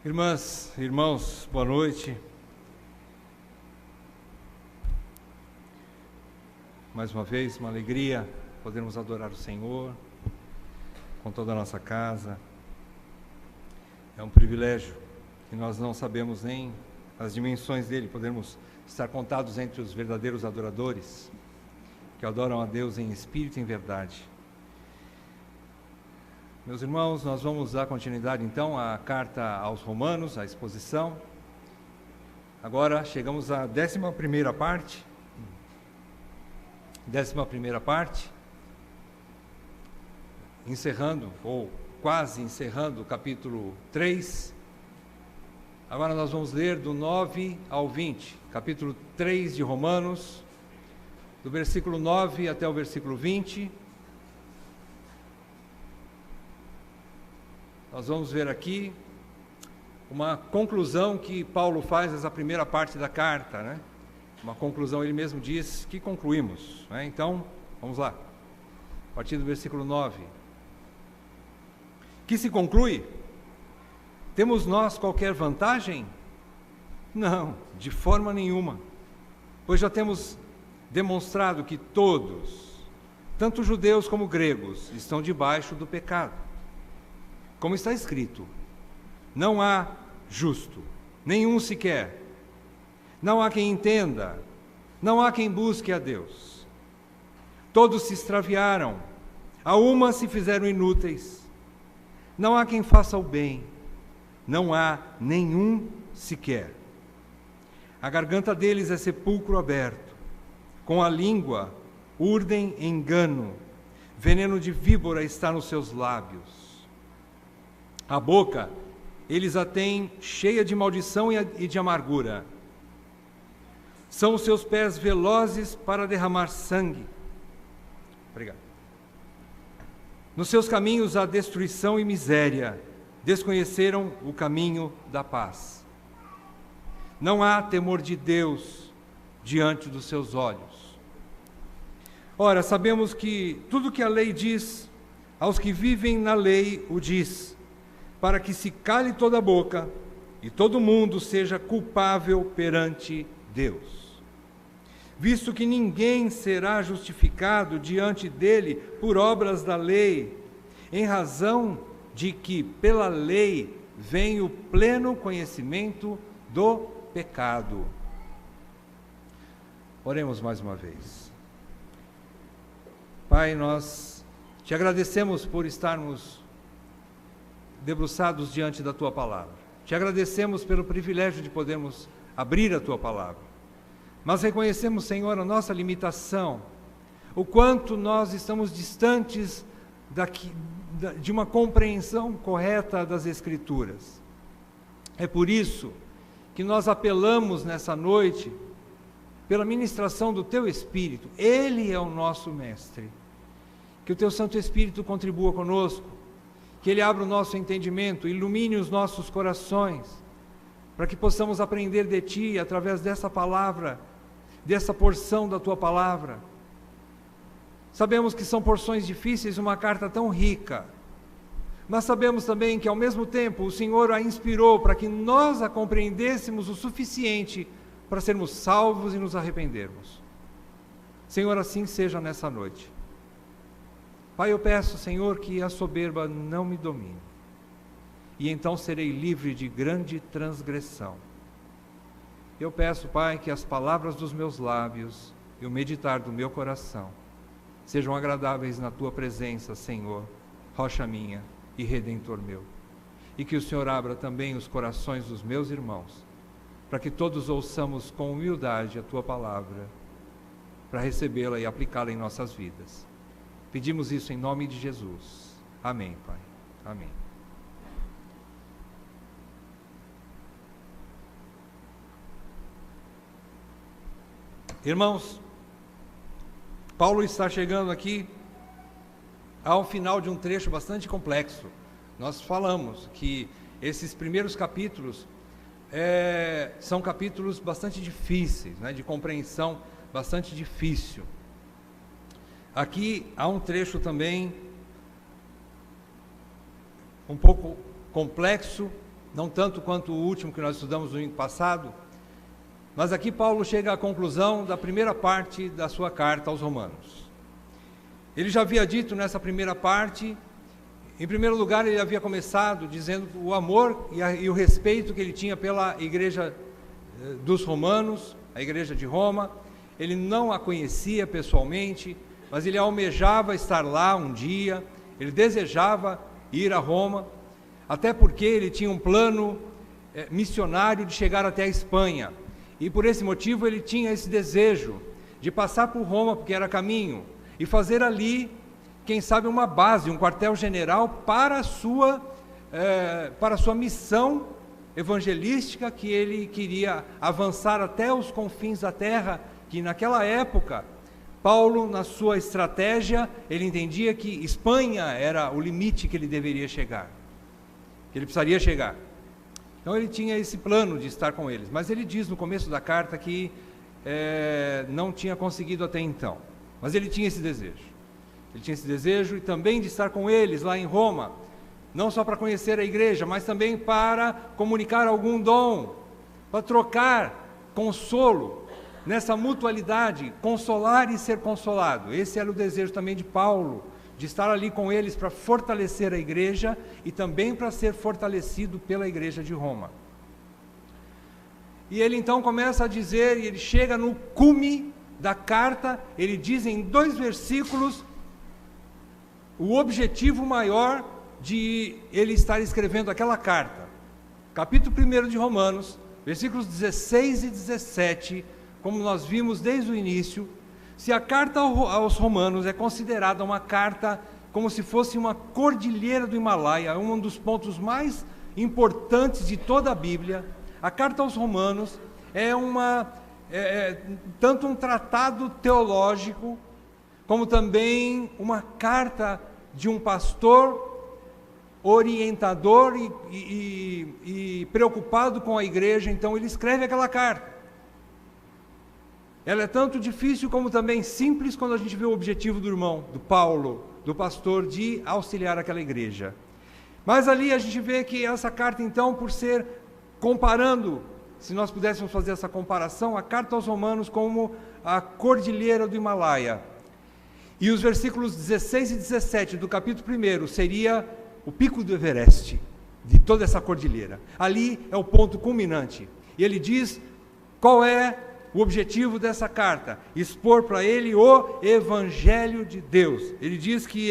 Irmãs, irmãos, boa noite. Mais uma vez, uma alegria podermos adorar o Senhor com toda a nossa casa. É um privilégio que nós não sabemos nem as dimensões dele, podermos estar contados entre os verdadeiros adoradores, que adoram a Deus em espírito e em verdade. Meus irmãos, nós vamos dar continuidade então à carta aos Romanos, à exposição. Agora chegamos à 11ª parte. 11ª parte, encerrando, ou quase encerrando o capítulo 3. Agora nós vamos ler do 9 ao 20, capítulo 3 de Romanos, do versículo 9 até o versículo 20. Nós vamos ver aqui uma conclusão que Paulo faz nessa primeira parte da carta, né? Uma conclusão, ele mesmo diz que concluímos, né? Então, vamos lá, a partir do versículo 9. Que se conclui? Temos nós qualquer vantagem? Não, de forma nenhuma, pois já temos demonstrado que todos, tanto judeus como gregos, estão debaixo do pecado. Como está escrito, não há justo, nenhum sequer. Não há quem entenda, não há quem busque a Deus. Todos se extraviaram, a uma se fizeram inúteis. Não há quem faça o bem, não há nenhum sequer. A garganta deles é sepulcro aberto, com a língua urdem engano, veneno de víbora está nos seus lábios. A boca, eles a têm cheia de maldição e de amargura. São os seus pés velozes para derramar sangue. Obrigado. Nos seus caminhos há destruição e miséria. Desconheceram o caminho da paz. Não há temor de Deus diante dos seus olhos. Ora, sabemos que tudo que a lei diz, aos que vivem na lei o diz, para que se cale toda a boca e todo mundo seja culpável perante Deus. Visto que ninguém será justificado diante dele por obras da lei, em razão de que pela lei vem o pleno conhecimento do pecado. Oremos mais uma vez. Pai, nós te agradecemos por estarmos debruçados diante da Tua Palavra. Te agradecemos pelo privilégio de podermos abrir a Tua Palavra. Mas reconhecemos, Senhor, a nossa limitação, o quanto nós estamos distantes de uma compreensão correta das Escrituras. É por isso que nós apelamos nessa noite pela ministração do Teu Espírito. Ele é o nosso Mestre. Que o Teu Santo Espírito contribua conosco, que Ele abra o nosso entendimento, ilumine os nossos corações, para que possamos aprender de Ti, através dessa palavra, dessa porção da Tua Palavra. Sabemos que são porções difíceis, uma carta tão rica, mas sabemos também que, ao mesmo tempo, o Senhor a inspirou para que nós a compreendêssemos o suficiente para sermos salvos e nos arrependermos. Senhor, assim seja nessa noite. Pai, eu peço, Senhor, que a soberba não me domine, e então serei livre de grande transgressão. Eu peço, Pai, que as palavras dos meus lábios e o meditar do meu coração sejam agradáveis na Tua presença, Senhor, rocha minha e redentor meu, e que o Senhor abra também os corações dos meus irmãos, para que todos ouçamos com humildade a Tua palavra, para recebê-la e aplicá-la em nossas vidas. Pedimos isso em nome de Jesus. Amém, Pai. Amém. Irmãos, Paulo está chegando aqui ao final de um trecho bastante complexo. Nós falamos que esses primeiros capítulos são capítulos bastante difíceis, né, de compreensão bastante difícil. Aqui há um trecho também um pouco complexo não tanto quanto o último que nós estudamos no domingo passado, mas aqui Paulo chega à conclusão da primeira parte da sua carta aos Romanos. Ele já havia dito nessa primeira parte, em primeiro lugar, ele havia começado dizendo o amor e o respeito que ele tinha pela igreja dos romanos, a igreja de Roma. Ele não a conhecia pessoalmente, mas ele almejava estar lá um dia, ele desejava ir a Roma, até porque ele tinha um plano missionário de chegar até a Espanha. E por esse motivo ele tinha esse desejo de passar por Roma, porque era caminho, e fazer ali, quem sabe, uma base, um quartel-general para a sua missão evangelística, que ele queria avançar até os confins da terra, que naquela época, Paulo, na sua estratégia, ele entendia que Espanha era o limite que ele deveria chegar, que ele precisaria chegar. Então ele tinha esse plano de estar com eles, mas ele diz no começo da carta que não tinha conseguido até então, mas ele tinha esse desejo. Ele tinha esse desejo e também de estar com eles lá em Roma, não só para conhecer a igreja, mas também para comunicar algum dom, para trocar consolo nessa mutualidade, consolar e ser consolado. Esse era o desejo também de Paulo, de estar ali com eles para fortalecer a igreja e também para ser fortalecido pela igreja de Roma. E ele então começa a dizer, e ele chega no cume da carta, ele diz em 2 versículos o objetivo maior de ele estar escrevendo aquela carta. Capítulo 1 de Romanos, versículos 16 e 17, como nós vimos desde o início, se a carta aos Romanos é considerada uma carta como se fosse uma cordilheira do Himalaia, um dos pontos mais importantes de toda a Bíblia, a carta aos Romanos é tanto um tratado teológico, como também uma carta de um pastor orientador e preocupado com a igreja. Então ele escreve aquela carta. Ela é tanto difícil como também simples quando a gente vê o objetivo do irmão, do Paulo, do pastor, de auxiliar aquela igreja. Mas ali a gente vê que essa carta, então, por ser, comparando, se nós pudéssemos fazer essa comparação, a carta aos Romanos como a cordilheira do Himalaia. E os versículos 16 e 17 do capítulo 1 seria o pico do Everest, de toda essa cordilheira. Ali é o ponto culminante. E ele diz qual é o objetivo dessa carta: expor para ele o Evangelho de Deus. Ele diz que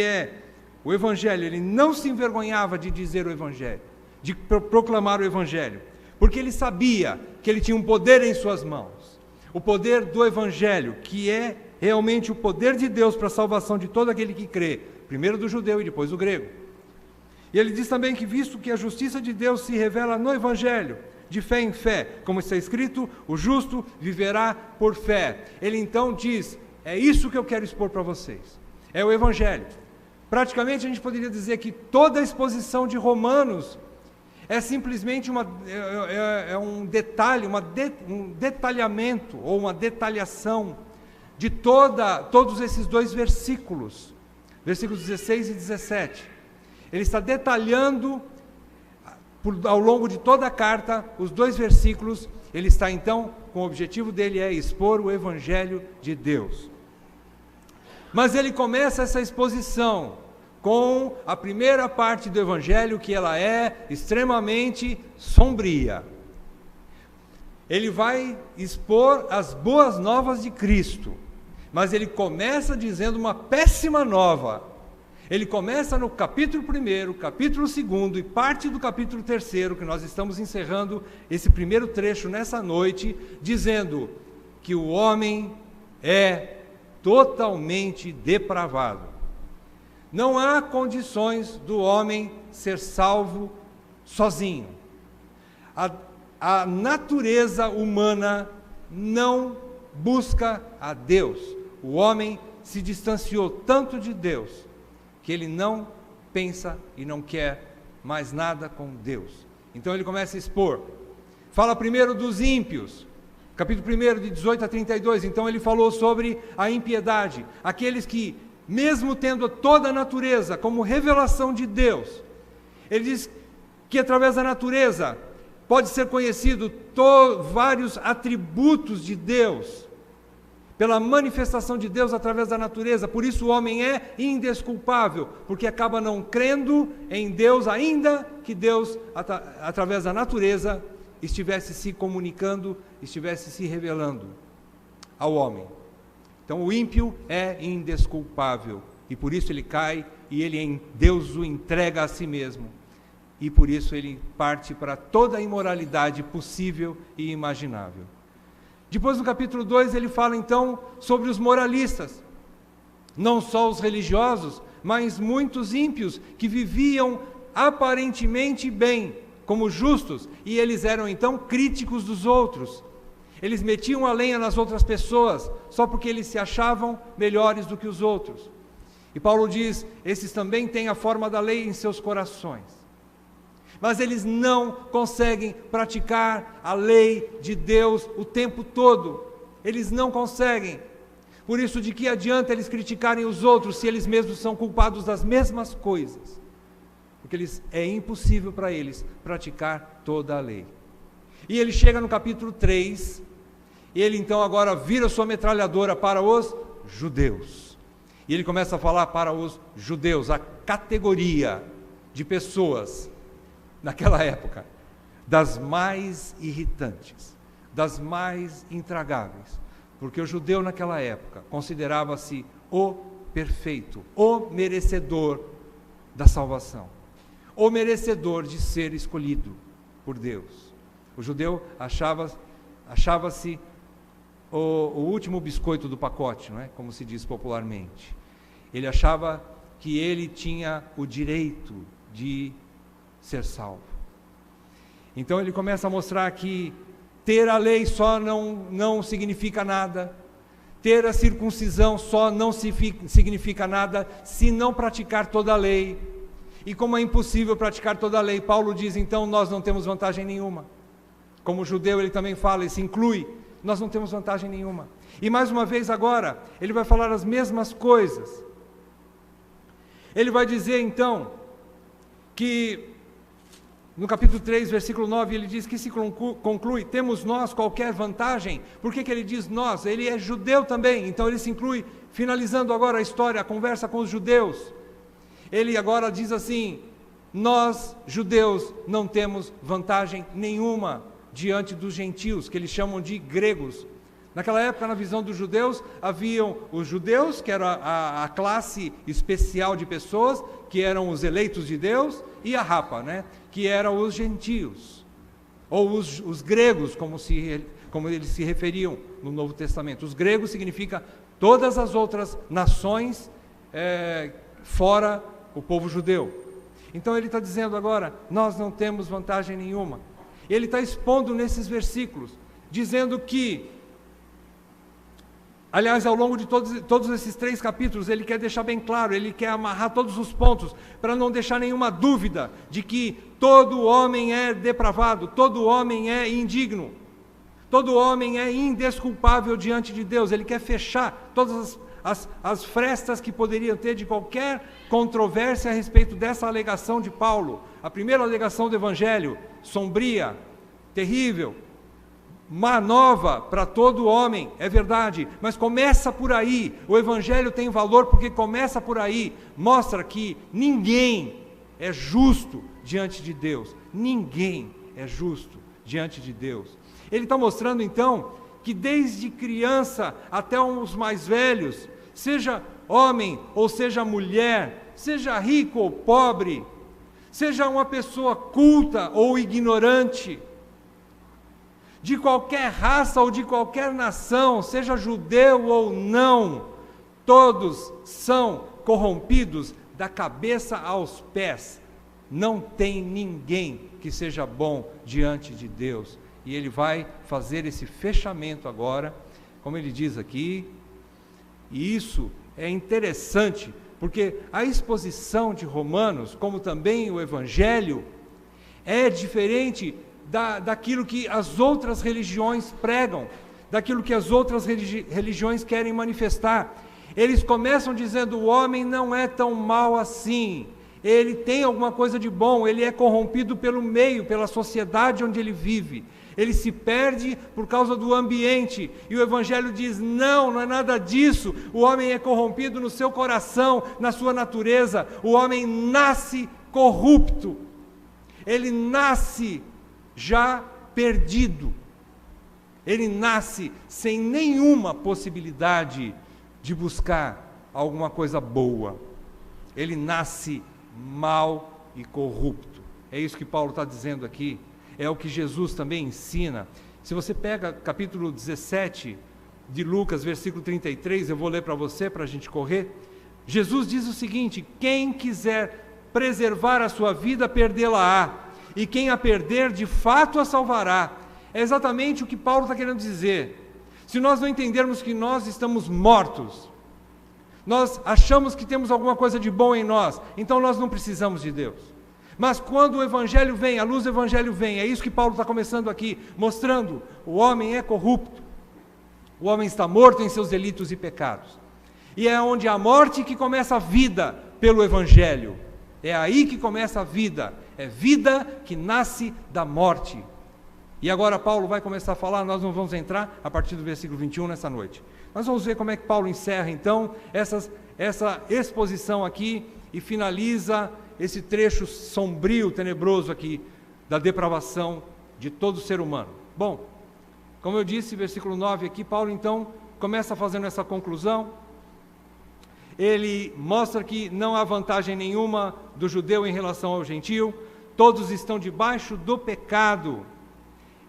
o Evangelho, ele não se envergonhava de dizer o Evangelho, de proclamar o Evangelho, porque ele sabia que ele tinha um poder em suas mãos, o poder do Evangelho, que é realmente o poder de Deus para a salvação de todo aquele que crê, primeiro do judeu e depois do grego. E ele diz também que, visto que a justiça de Deus se revela no Evangelho, de fé em fé, como está escrito, o justo viverá por fé. Ele então diz, é isso que eu quero expor para vocês, é o Evangelho. Praticamente a gente poderia dizer que toda a exposição de Romanos é simplesmente um detalhe, um detalhamento ou uma detalhação de todos esses 2 versículos, versículos 16 e 17. Ele está detalhando ao longo de toda a carta, os 2 versículos. Ele está então, com o objetivo dele é expor o Evangelho de Deus. Mas ele começa essa exposição com a primeira parte do Evangelho, que ela é extremamente sombria. Ele vai expor as boas novas de Cristo, mas ele começa dizendo uma péssima nova. Ele começa no capítulo 1, capítulo 2 e parte do capítulo 3, que nós estamos encerrando esse primeiro trecho nessa noite, dizendo que o homem é totalmente depravado. Não há condições do homem ser salvo sozinho. A natureza humana não busca a Deus. O homem se distanciou tanto de Deus que ele não pensa e não quer mais nada com Deus. Então ele começa a expor. Fala primeiro dos ímpios, capítulo 1, de 18 a 32. Então ele falou sobre a impiedade, aqueles que, mesmo tendo toda a natureza como revelação de Deus, ele diz que através da natureza pode ser conhecido vários atributos de Deus, pela manifestação de Deus através da natureza. Por isso o homem é indesculpável, porque acaba não crendo em Deus, ainda que Deus, através da natureza, estivesse se comunicando, estivesse se revelando ao homem. Então o ímpio é indesculpável, e por isso ele cai, e Deus o entrega a si mesmo, e por isso ele parte para toda a imoralidade possível e imaginável. Depois no capítulo 2 ele fala então sobre os moralistas, não só os religiosos, mas muitos ímpios que viviam aparentemente bem, como justos, e eles eram então críticos dos outros. Eles metiam a lenha nas outras pessoas, só porque eles se achavam melhores do que os outros. E Paulo diz, esses também têm a forma da lei em seus corações, mas eles não conseguem praticar a lei de Deus o tempo todo. Eles não conseguem. Por isso, de que adianta eles criticarem os outros se eles mesmos são culpados das mesmas coisas? Porque é impossível para eles praticar toda a lei. E ele chega no capítulo 3, e ele então agora vira sua metralhadora para os judeus. E ele começa a falar para os judeus, a categoria de pessoas naquela época, das mais irritantes, das mais intragáveis, porque o judeu naquela época considerava-se o perfeito, o merecedor da salvação, o merecedor de ser escolhido por Deus. O judeu achava-se o último biscoito do pacote, não é? Como se diz popularmente. Ele achava que ele tinha o direito de ser salvo. Então ele começa a mostrar que ter a lei só não significa nada, ter a circuncisão só não significa nada se não praticar toda a lei. E como é impossível praticar toda a lei, Paulo diz, então nós não temos vantagem nenhuma. Como judeu ele também fala, ele se inclui, nós não temos vantagem nenhuma. E mais uma vez agora, ele vai falar as mesmas coisas. Ele vai dizer então, que no capítulo 3, versículo 9, ele diz que se conclui, temos nós qualquer vantagem? Por que ele diz nós? Ele é judeu também, então ele se inclui, finalizando agora a história, a conversa com os judeus. Ele agora diz assim, nós judeus não temos vantagem nenhuma diante dos gentios, que eles chamam de gregos. Naquela época, na visão dos judeus, haviam os judeus, que era a classe especial de pessoas, que eram os eleitos de Deus, e a rapa, né? Que eram os gentios, ou os gregos, como eles se referiam no Novo Testamento. Os gregos significa todas as outras nações fora o povo judeu. Então ele está dizendo agora, nós não temos vantagem nenhuma. Ele está expondo nesses versículos, dizendo que, aliás, ao longo de todos esses 3 capítulos, ele quer deixar bem claro, ele quer amarrar todos os pontos, para não deixar nenhuma dúvida de que todo homem é depravado, todo homem é indigno, todo homem é indesculpável diante de Deus. Ele quer fechar todas as frestas que poderiam ter de qualquer controvérsia a respeito dessa alegação de Paulo. A primeira alegação do Evangelho, sombria, terrível, má nova para todo homem, é verdade, mas começa por aí. O Evangelho tem valor porque começa por aí, mostra que ninguém é justo diante de Deus, ninguém é justo diante de Deus. Ele está mostrando então que desde criança até os mais velhos, seja homem ou seja mulher, seja rico ou pobre, seja uma pessoa culta ou ignorante, de qualquer raça ou de qualquer nação, seja judeu ou não, todos são corrompidos da cabeça aos pés. Não tem ninguém que seja bom diante de Deus. E ele vai fazer esse fechamento agora, como ele diz aqui, e isso é interessante, porque a exposição de Romanos, como também o Evangelho, é diferente daquilo que as outras religiões pregam, daquilo que as outras religiões querem manifestar. Eles começam dizendo, o homem não é tão mau assim, ele tem alguma coisa de bom, ele é corrompido pelo meio, pela sociedade onde ele vive. Ele se perde por causa do ambiente. E o Evangelho diz, não é nada disso. O homem é corrompido no seu coração, na sua natureza. O homem nasce corrupto. Ele nasce já perdido. Ele nasce sem nenhuma possibilidade de buscar alguma coisa boa. Ele nasce mal e corrupto. É isso que Paulo está dizendo aqui. É o que Jesus também ensina. Se você pega capítulo 17 de Lucas, versículo 33, eu vou ler para você, para a gente correr. Jesus diz o seguinte: quem quiser preservar a sua vida, perdê-la-á, e quem a perder, de fato a salvará. É exatamente o que Paulo está querendo dizer. Se nós não entendermos que nós estamos mortos, nós achamos que temos alguma coisa de bom em nós, então nós não precisamos de Deus. Mas quando o Evangelho vem, a luz do Evangelho vem, é isso que Paulo está começando aqui, mostrando: o homem é corrupto, o homem está morto em seus delitos e pecados. E é onde há morte que começa a vida pelo Evangelho. É aí que começa a vida, é vida que nasce da morte. E agora Paulo vai começar a falar, nós não vamos entrar a partir do versículo 21 nessa noite. Nós vamos ver como é que Paulo encerra então essa exposição aqui e finaliza esse trecho sombrio, tenebroso aqui, da depravação de todo ser humano. Bom, como eu disse, versículo 9 aqui, Paulo então começa fazendo essa conclusão. Ele mostra que não há vantagem nenhuma do judeu em relação ao gentio, todos estão debaixo do pecado.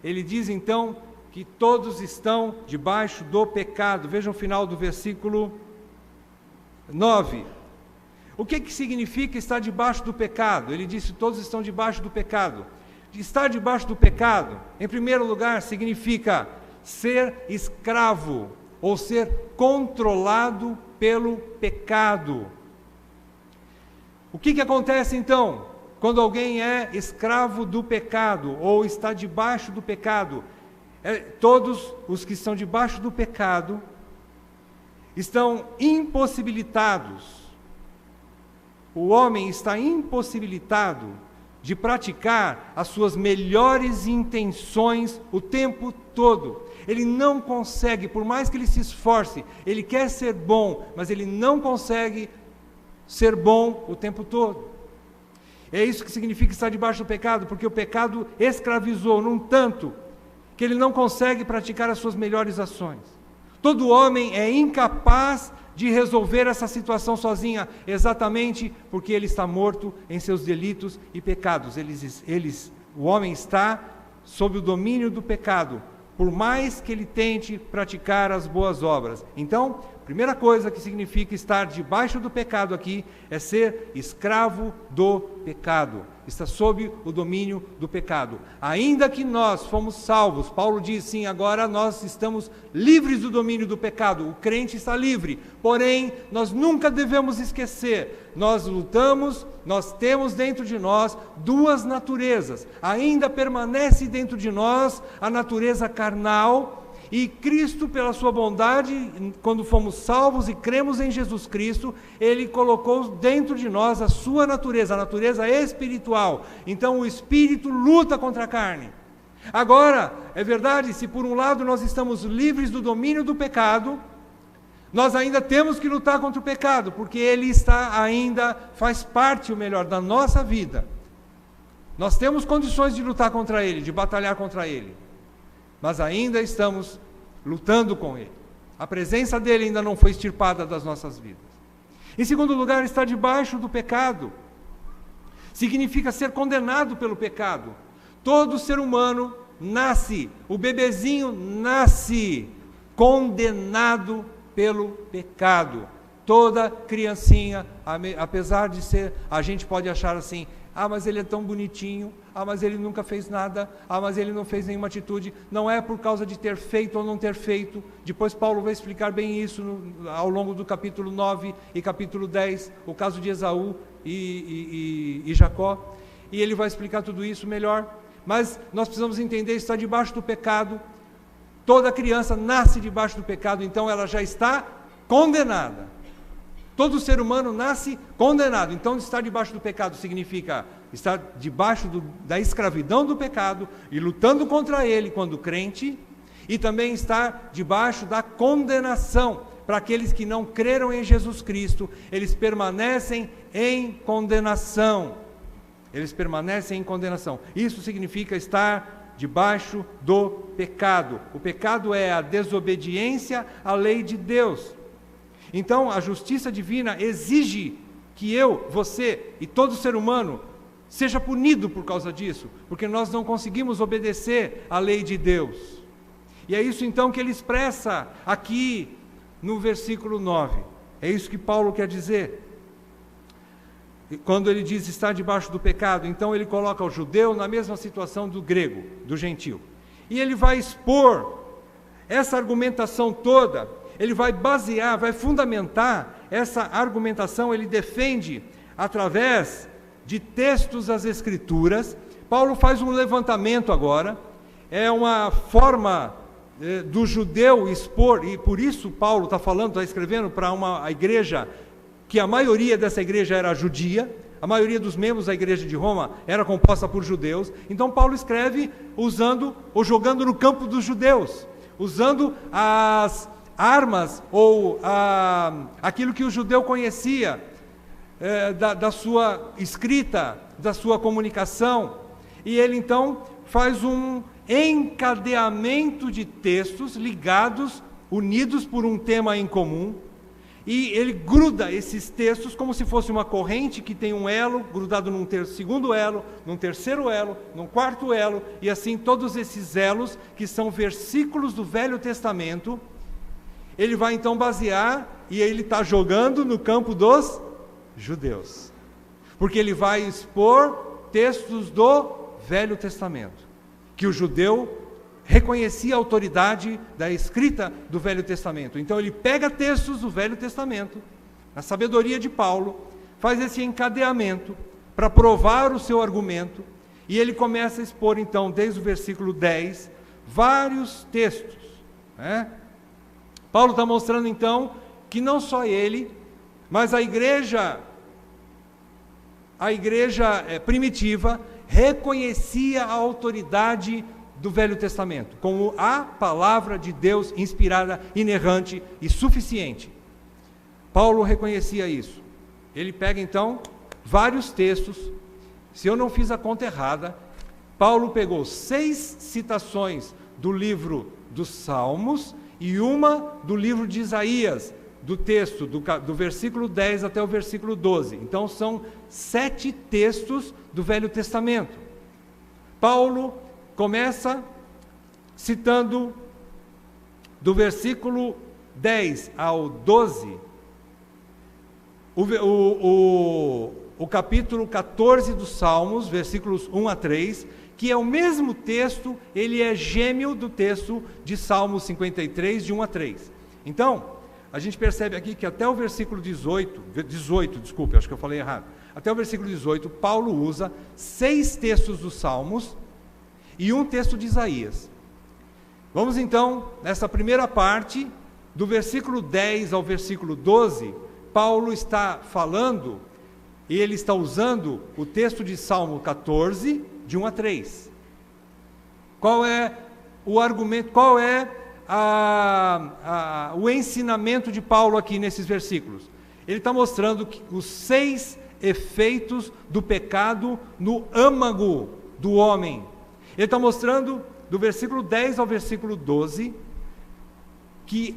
Ele diz então que todos estão debaixo do pecado. Vejam o final do versículo 9. O que significa estar debaixo do pecado? Ele disse: todos estão debaixo do pecado. Estar debaixo do pecado, em primeiro lugar, significa ser escravo ou ser controlado pelo pecado. O que acontece então quando alguém é escravo do pecado ou está debaixo do pecado? Todos os que estão debaixo do pecado estão impossibilitados. O homem está impossibilitado de praticar as suas melhores intenções o tempo todo. Ele não consegue, por mais que ele se esforce, ele quer ser bom, mas ele não consegue ser bom o tempo todo. É isso que significa estar debaixo do pecado, porque o pecado escravizou num tanto que ele não consegue praticar as suas melhores ações. Todo homem é incapaz de resolver essa situação sozinha, exatamente porque ele está morto em seus delitos e pecados. O homem está sob o domínio do pecado, por mais que ele tente praticar as boas obras. Então, a primeira coisa que significa estar debaixo do pecado aqui é ser escravo do pecado. Está sob o domínio do pecado. Ainda que nós fomos salvos, Paulo diz, sim, agora nós estamos livres do domínio do pecado. O crente está livre. Porém, nós nunca devemos esquecer, nós lutamos, nós temos dentro de nós duas naturezas. Ainda permanece dentro de nós a natureza carnal. E Cristo, pela sua bondade, quando fomos salvos e cremos em Jesus Cristo, Ele colocou dentro de nós a sua natureza, a natureza espiritual. Então o Espírito luta contra a carne. Agora, é verdade, se por um lado nós estamos livres do domínio do pecado, nós ainda temos que lutar contra o pecado, porque ele faz parte, o melhor, da nossa vida. Nós temos condições de lutar contra ele, de batalhar contra ele. Mas ainda estamos lutando com ele. A presença dele ainda não foi extirpada das nossas vidas. Em segundo lugar, estar debaixo do pecado significa ser condenado pelo pecado. Todo ser humano nasce, o bebezinho nasce condenado pelo pecado. Toda criancinha, apesar de ser, a gente pode achar assim: ah, mas ele é tão bonitinho, ah, mas ele nunca fez nada, ah, mas ele não fez nenhuma atitude. Não é por causa de ter feito ou não ter feito. Depois Paulo vai explicar bem isso ao longo do capítulo 9 e capítulo 10, o caso de Esaú e Jacó. E ele vai explicar tudo isso melhor. Mas nós precisamos entender, está debaixo do pecado. Toda criança nasce debaixo do pecado, então ela já está condenada. Todo ser humano nasce condenado. Então, estar debaixo do pecado significa estar debaixo da escravidão do pecado e lutando contra ele quando crente, e também estar debaixo da condenação. Para aqueles que não creram em Jesus Cristo, eles permanecem em condenação. Eles permanecem em condenação. Isso significa estar debaixo do pecado. O pecado é a desobediência à lei de Deus. Então, a justiça divina exige que eu, você e todo ser humano seja punido por causa disso, porque nós não conseguimos obedecer à lei de Deus. E é isso então que ele expressa aqui no versículo 9. É isso que Paulo quer dizer. Quando ele diz estar debaixo do pecado, então ele coloca o judeu na mesma situação do grego, do gentil. E ele vai expor essa argumentação toda, ele vai basear, vai fundamentar essa argumentação, ele defende através de textos das Escrituras. Paulo faz um levantamento agora, é uma forma do judeu expor, e por isso Paulo está escrevendo para uma igreja, que a maioria dessa igreja era judia, a maioria dos membros da igreja de Roma era composta por judeus. Então Paulo escreve usando ou jogando no campo dos judeus, usando as armas ou aquilo que o judeu conhecia da sua escrita, da sua comunicação. E ele então faz um encadeamento de textos ligados, unidos por um tema em comum, e ele gruda esses textos como se fosse uma corrente que tem um elo grudado num segundo elo, num terceiro elo, num quarto elo, e assim todos esses elos, que são versículos do Velho Testamento, ele vai então basear, e ele está jogando no campo dos judeus, porque ele vai expor textos do Velho Testamento, que o judeu reconhecia a autoridade da escrita do Velho Testamento. Então ele pega textos do Velho Testamento, na sabedoria de Paulo, faz esse encadeamento para provar o seu argumento, e ele começa a expor então, desde o versículo 10, vários textos, né? Paulo está mostrando então que não só ele, mas a igreja primitiva reconhecia a autoridade do Velho Testamento como a palavra de Deus inspirada, inerrante e suficiente. Paulo reconhecia isso. Ele pega então vários textos. Se eu não fiz a conta errada, Paulo pegou 6 citações do livro dos Salmos e uma do livro de Isaías, do texto do versículo 10 até o versículo 12. Então são 7 textos do Velho Testamento. Paulo começa citando do versículo 10 ao 12, o capítulo 14 dos Salmos, versículos 1 a 3, que é o mesmo texto, ele é gêmeo do texto de Salmos 53, de 1 a 3. Então, a gente percebe aqui que até o versículo 18, acho que eu falei errado, até o versículo 18, Paulo usa 6 textos dos Salmos e um texto de Isaías. Vamos então, nessa primeira parte, do versículo 10 ao versículo 12, Paulo está falando, e ele está usando o texto de Salmo 14, de 1 a 3. Qual é o argumento, qual é o ensinamento de Paulo aqui nesses versículos? Ele está mostrando que os 6 efeitos do pecado no âmago do homem. Ele está mostrando, do versículo 10 ao versículo 12, que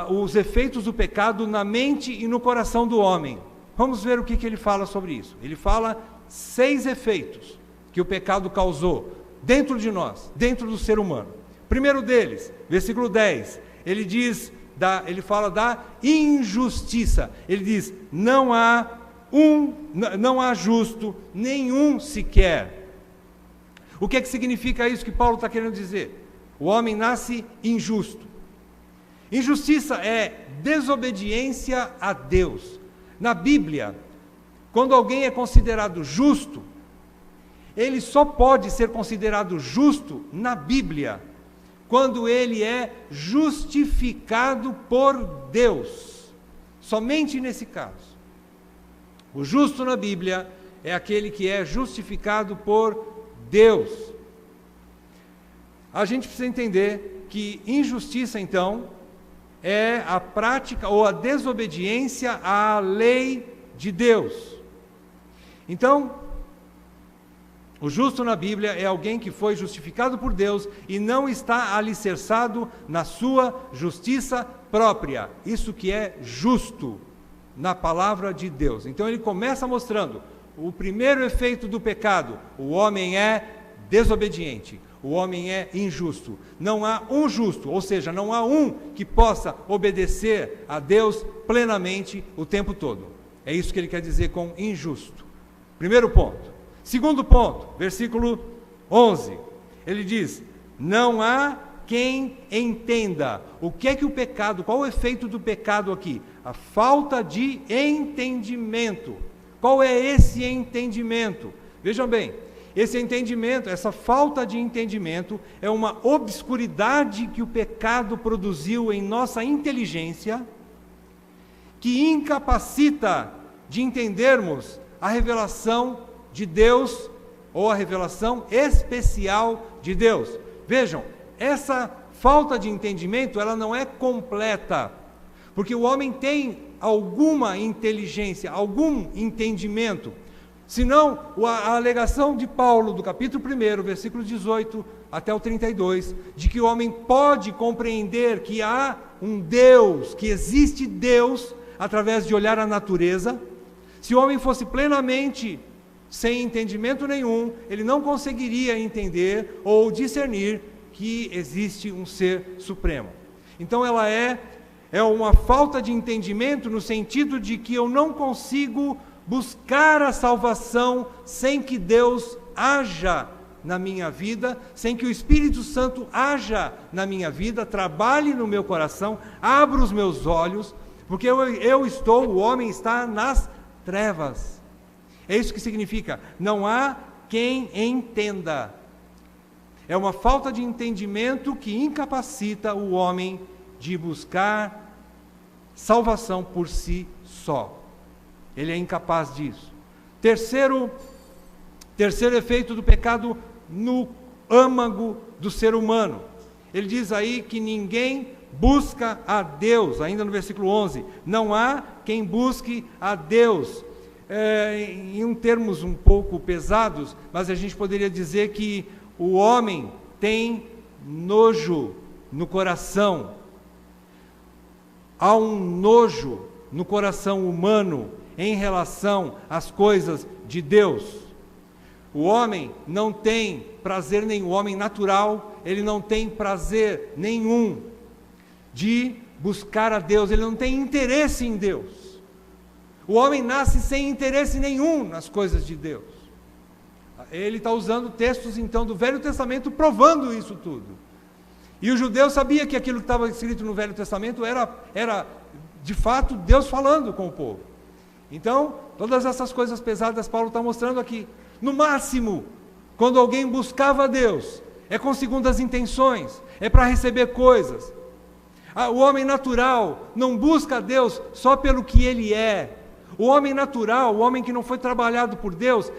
os efeitos do pecado na mente e no coração do homem. Vamos ver o que ele fala sobre isso. Ele fala 6 efeitos que o pecado causou dentro de nós, dentro do ser humano. Primeiro deles, versículo 10, ele fala da injustiça. Ele diz: não há justo, nenhum sequer. O que significa isso que Paulo está querendo dizer? O homem nasce injusto. Injustiça é desobediência a Deus. Na Bíblia, quando alguém é considerado justo, ele só pode ser considerado justo na Bíblia quando ele é justificado por Deus. somente nesse caso. O justo na Bíblia é aquele que é justificado por Deus. A gente precisa entender que injustiça, então, é a prática ou a desobediência à lei de Deus. Então, o justo na Bíblia é alguém que foi justificado por Deus e não está alicerçado na sua justiça própria. Isso que é justo na palavra de Deus. Então ele começa mostrando o primeiro efeito do pecado: o homem é desobediente, o homem é injusto. Não há um justo, ou seja, não há um que possa obedecer a Deus plenamente o tempo todo. É isso que ele quer dizer com injusto. Primeiro ponto. Segundo ponto, versículo 11, ele diz: não há quem entenda. O que é que o pecado, qual o efeito do pecado aqui? A falta de entendimento. Qual é esse entendimento? Vejam bem, esse entendimento, essa falta de entendimento é uma obscuridade que o pecado produziu em nossa inteligência, que incapacita de entendermos a revelação de Deus, ou a revelação especial de Deus. Vejam, essa falta de entendimento, ela não é completa, porque o homem tem alguma inteligência, algum entendimento, senão a alegação de Paulo, do capítulo 1, versículo 18 até o 32, de que o homem pode compreender que há um Deus, que existe Deus, através de olhar a natureza. Se o homem fosse plenamente sem entendimento nenhum, ele não conseguiria entender ou discernir que existe um ser supremo. Então ela é uma falta de entendimento no sentido de que eu não consigo buscar a salvação sem que Deus haja na minha vida, sem que o Espírito Santo haja na minha vida, trabalhe no meu coração, abra os meus olhos, porque o homem está nas trevas. É isso que significa, não há quem entenda. É uma falta de entendimento que incapacita o homem de buscar salvação por si só. Ele é incapaz disso. Terceiro efeito do pecado no âmago do ser humano. Ele diz aí que ninguém busca a Deus, ainda no versículo 11, não há quem busque a Deus. Em termos um pouco pesados, mas a gente poderia dizer que o homem tem nojo no coração. Há um nojo no coração humano em relação às coisas de Deus. O homem não tem prazer nenhum, o homem natural, ele não tem prazer nenhum de buscar a Deus, ele não tem interesse em Deus. O homem nasce sem interesse nenhum nas coisas de Deus. Ele está usando textos, então, do Velho Testamento, provando isso tudo. E o judeu sabia que aquilo que estava escrito no Velho Testamento era, de fato, Deus falando com o povo. Então, todas essas coisas pesadas, Paulo está mostrando aqui. No máximo, quando alguém buscava a Deus, é com segundas intenções, é para receber coisas. O homem natural não busca a Deus só pelo que ele é. O homem natural, o homem que não foi trabalhado por Deus,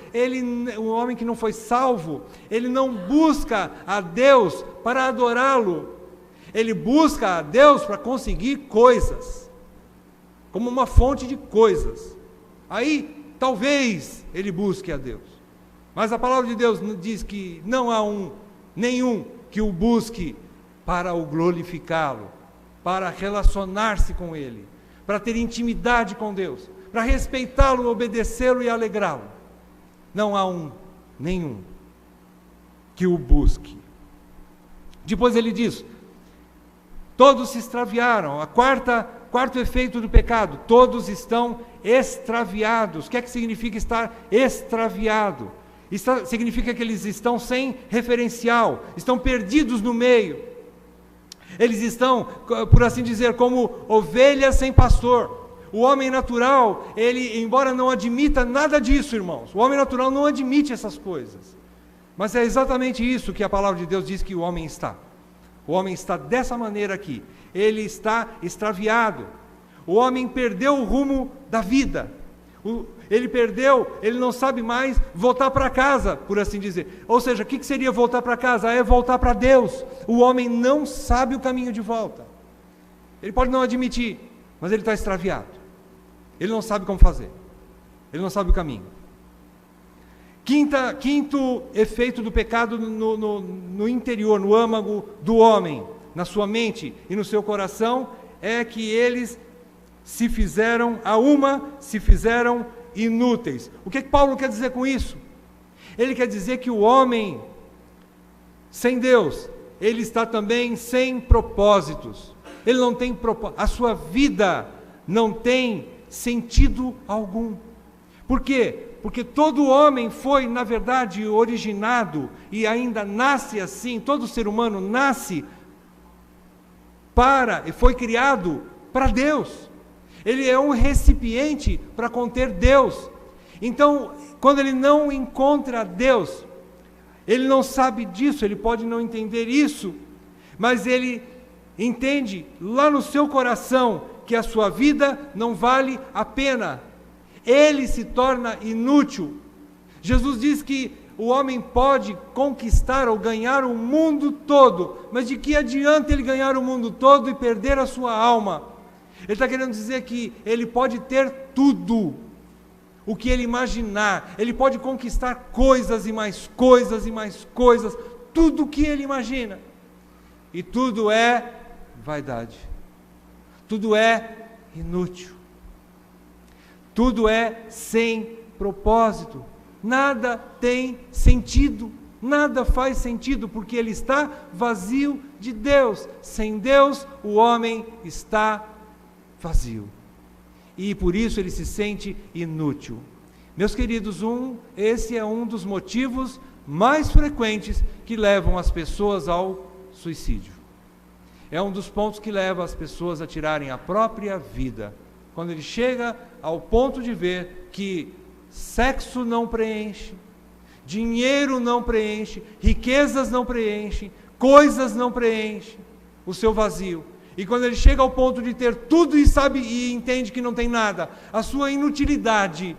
o homem que não foi salvo, ele não busca a Deus para adorá-lo. Ele busca a Deus para conseguir coisas, como uma fonte de coisas. Aí, talvez ele busque a Deus. Mas a palavra de Deus diz que não há nenhum que o busque para o glorificá-lo, para relacionar-se com Ele, para ter intimidade com Deus, para respeitá-lo, obedecê-lo e alegrá-lo. Não há nenhum que o busque. Depois ele diz, todos se extraviaram. Quarto efeito do pecado, todos estão extraviados. O que é que significa estar extraviado? Isso significa que eles estão sem referencial, estão perdidos no meio. Eles estão, por assim dizer, como ovelhas sem pastor. O homem natural, ele, embora não admita nada disso, irmãos, o homem natural não admite essas coisas. Mas é exatamente isso que a palavra de Deus diz que o homem está. O homem está dessa maneira aqui. Ele está extraviado. O homem perdeu o rumo da vida. Ele não sabe mais voltar para casa, por assim dizer. Ou seja, o que seria voltar para casa? É voltar para Deus. O homem não sabe o caminho de volta. Ele pode não admitir, mas ele está extraviado. Ele não sabe como fazer. Ele não sabe o caminho. Quinto efeito do pecado no interior, no âmago do homem, na sua mente e no seu coração, é que eles se fizeram inúteis. O que Paulo quer dizer com isso? Ele quer dizer que o homem sem Deus, ele está também sem propósitos. Ele não tem propósito. A sua vida não tem sentido algum. Por quê? Porque todo homem foi, na verdade, originado e ainda nasce assim. Todo ser humano nasce e foi criado para Deus. Ele é um recipiente para conter Deus. Então, quando ele não encontra Deus, ele não sabe disso, ele pode não entender isso, mas ele entende lá no seu coração que a sua vida não vale a pena. Ele se torna inútil. Jesus diz que o homem pode conquistar ou ganhar o mundo todo, mas de que adianta ele ganhar o mundo todo e perder a sua alma? Ele está querendo dizer que ele pode ter tudo o que ele imaginar, ele pode conquistar coisas e mais coisas e mais coisas, tudo o que ele imagina, e tudo é vaidade, tudo é inútil, tudo é sem propósito, nada tem sentido, nada faz sentido, porque ele está vazio de Deus. Sem Deus, o homem está vazio, e por isso ele se sente inútil. Meus queridos, esse é um dos motivos mais frequentes que levam as pessoas ao suicídio. É um dos pontos que leva as pessoas a tirarem a própria vida, quando ele chega ao ponto de ver que sexo não preenche, dinheiro não preenche, riquezas não preenchem, coisas não preenchem o seu vazio. E quando ele chega ao ponto de ter tudo e entende que não tem nada, a sua inutilidade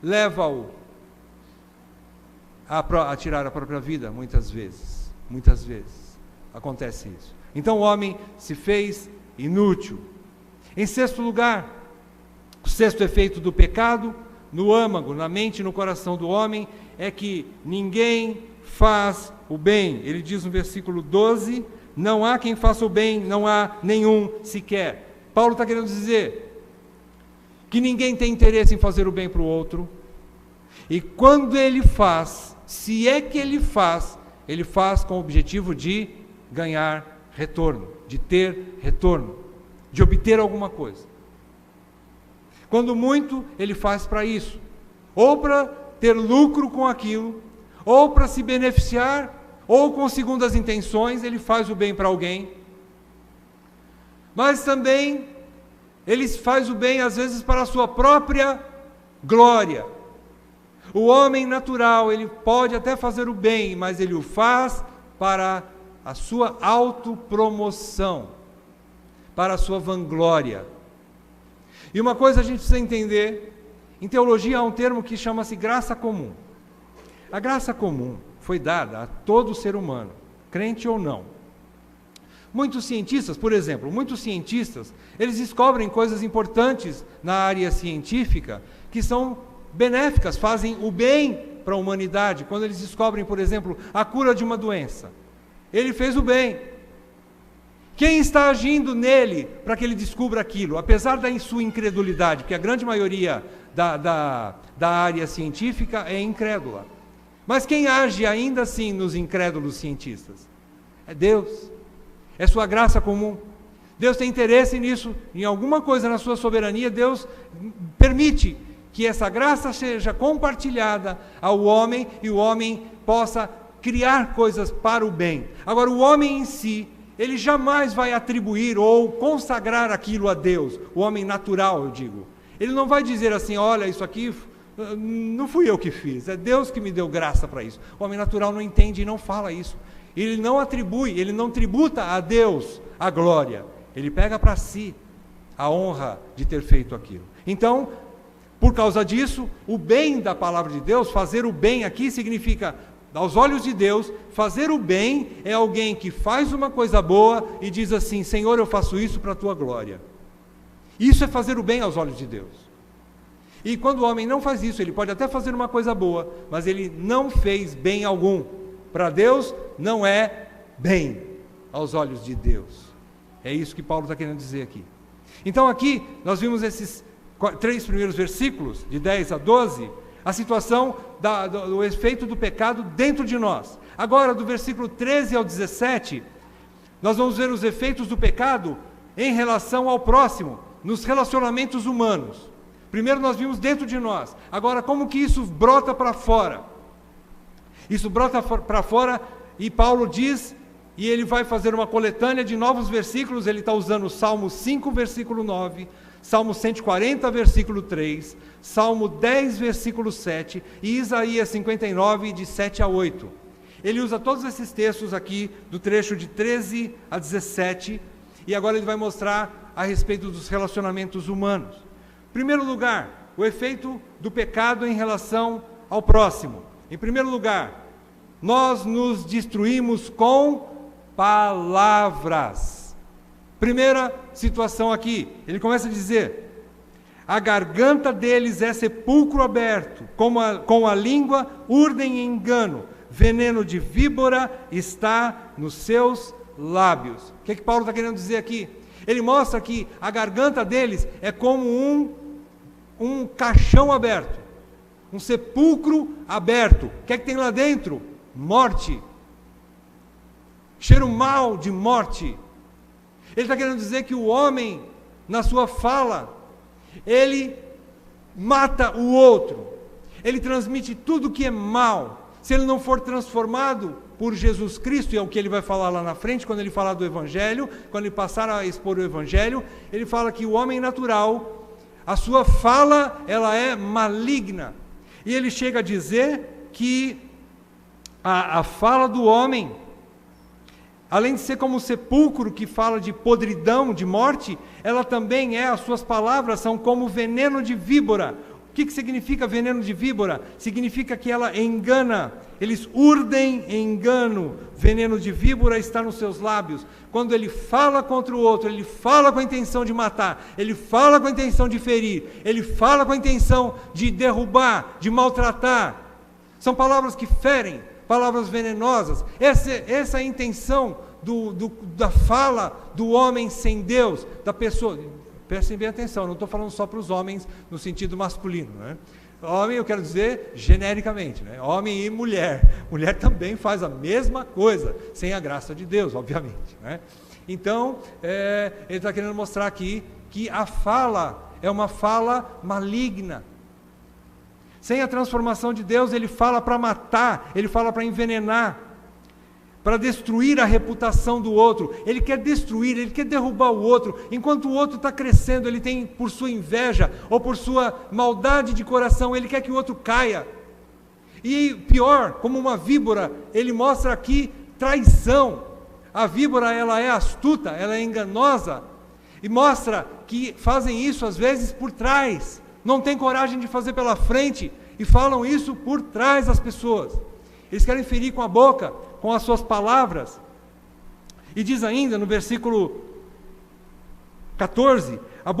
leva-o a tirar a própria vida, muitas vezes acontece isso. Então o homem se fez inútil. Em sexto lugar, o sexto efeito do pecado no âmago, na mente e no coração do homem, é que ninguém faz o bem. Ele diz no versículo 12, não há quem faça o bem, não há nenhum sequer. Paulo está querendo dizer que ninguém tem interesse em fazer o bem para o outro, e quando ele faz, se é que ele faz com o objetivo de ganhar retorno, de ter retorno, de obter alguma coisa. Quando muito, ele faz para isso, ou para ter lucro com aquilo, ou para se beneficiar, ou com segundas intenções, ele faz o bem para alguém. Mas também, ele faz o bem às vezes para a sua própria glória. O homem natural, ele pode até fazer o bem, mas ele o faz para a sua autopromoção, para a sua vanglória. E uma coisa a gente precisa entender, em teologia há um termo que chama-se graça comum. A graça comum foi dada a todo ser humano, crente ou não. Muitos cientistas, por exemplo, eles descobrem coisas importantes na área científica que são benéficas, fazem o bem para a humanidade. Quando eles descobrem, por exemplo, a cura de uma doença, ele fez o bem. Quem está agindo nele para que ele descubra aquilo? Apesar da sua incredulidade, porque a grande maioria da área científica é incrédula. Mas quem age ainda assim nos incrédulos cientistas? É Deus. É sua graça comum. Deus tem interesse nisso, em alguma coisa na sua soberania, Deus permite que essa graça seja compartilhada ao homem e o homem possa criar coisas para o bem. Agora, o homem em si, ele jamais vai atribuir ou consagrar aquilo a Deus, o homem natural, eu digo. Ele não vai dizer assim, olha, isso aqui não fui eu que fiz, é Deus que me deu graça para isso. O homem natural não entende e não fala isso. Ele não atribui, ele não tributa a Deus a glória. Ele pega para si. a honra de ter feito aquilo. Então, por causa disso, o bem da palavra de Deus, fazer o bem aqui significa, aos olhos de Deus, fazer o bem é alguém que faz uma coisa boa e diz assim: Senhor, eu faço isso para a tua glória. Isso é fazer o bem aos olhos de Deus. E quando o homem não faz isso, ele pode até fazer uma coisa boa, mas ele não fez bem algum. Para Deus, não é bem aos olhos de Deus. É isso que Paulo está querendo dizer aqui. Então aqui, nós vimos esses 3 primeiros versículos, de 10 a 12, a situação do efeito do pecado dentro de nós. Agora, do versículo 13 ao 17, nós vamos ver os efeitos do pecado em relação ao próximo, nos relacionamentos humanos. Primeiro nós vimos dentro de nós. Agora, como que isso brota para fora? Isso brota para fora e Paulo diz, e ele vai fazer uma coletânea de novos versículos. Ele está usando o Salmo 5, versículo 9, Salmo 140, versículo 3, Salmo 10, versículo 7 e Isaías 59, de 7 a 8. Ele usa todos esses textos aqui, do trecho de 13 a 17, e agora ele vai mostrar a respeito dos relacionamentos humanos. Em primeiro lugar, o efeito do pecado em relação ao próximo. Em primeiro lugar, nós nos destruímos com palavras. Primeira situação aqui, ele começa a dizer: a garganta deles é sepulcro aberto, com a língua urdem engano, veneno de víbora está nos seus lábios. O que Paulo está querendo dizer aqui? Ele mostra que a garganta deles é como um caixão aberto, um sepulcro aberto. O que é que tem lá dentro? Morte. Cheiro mau de morte. Ele está querendo dizer que o homem, na sua fala, ele mata o outro, ele transmite tudo que é mal. Se ele não for transformado por Jesus Cristo, e é o que ele vai falar lá na frente, quando ele falar do Evangelho, quando ele passar a expor o Evangelho, ele fala que o homem natural, a sua fala, ela é maligna. E ele chega a dizer que a fala do homem, além de ser como um sepulcro que fala de podridão, de morte, ela também as suas palavras são como veneno de víbora. O que significa veneno de víbora? Significa que ela engana, eles urdem engano, veneno de víbora está nos seus lábios. Quando ele fala contra o outro, ele fala com a intenção de matar, ele fala com a intenção de ferir, ele fala com a intenção de derrubar, de maltratar. São palavras que ferem, palavras venenosas. Essa é a intenção da fala do homem sem Deus, da pessoa. Prestem bem atenção, não estou falando só para os homens no sentido masculino, né? Homem, eu quero dizer genericamente, né? Homem e mulher. Mulher também faz a mesma coisa, sem a graça de Deus, obviamente, né? Então, ele está querendo mostrar aqui que a fala é uma fala maligna. Sem a transformação de Deus, ele fala para matar, ele fala para envenenar, para destruir a reputação do outro. Ele quer destruir, ele quer derrubar o outro. Enquanto o outro está crescendo, ele tem, por sua inveja ou por sua maldade de coração, ele quer que o outro caia. E pior, como uma víbora, ele mostra aqui traição. A víbora, ela é astuta, ela é enganosa, e mostra que fazem isso às vezes por trás, não tem coragem de fazer pela frente, e falam isso por trás das pessoas. Eles querem ferir com a boca, com as suas palavras. E diz ainda no versículo 14, a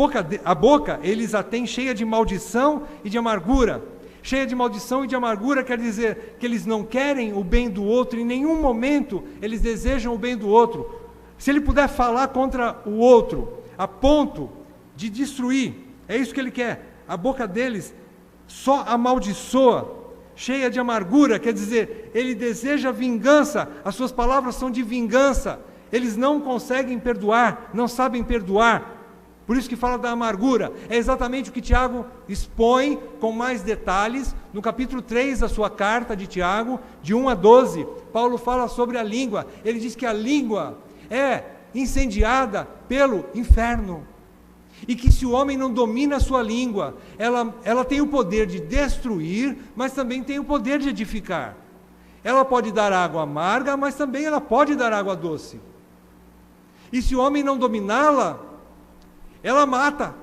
boca eles a têm cheia de maldição e de amargura. Cheia de maldição e de amargura quer dizer que eles não querem o bem do outro, em nenhum momento eles desejam o bem do outro. Se ele puder falar contra o outro, a ponto de destruir, é isso que ele quer. A boca deles só amaldiçoa. Cheia de amargura, quer dizer, ele deseja vingança, as suas palavras são de vingança, eles não conseguem perdoar, não sabem perdoar, por isso que fala da amargura. É exatamente o que Tiago expõe com mais detalhes, no capítulo 3 da sua carta de Tiago, de 1 a 12, Paulo fala sobre a língua, ele diz que a língua é incendiada pelo inferno, e que se o homem não domina a sua língua, ela tem o poder de destruir, mas também tem o poder de edificar. Ela pode dar água amarga, mas também ela pode dar água doce. E se o homem não dominá-la, ela mata,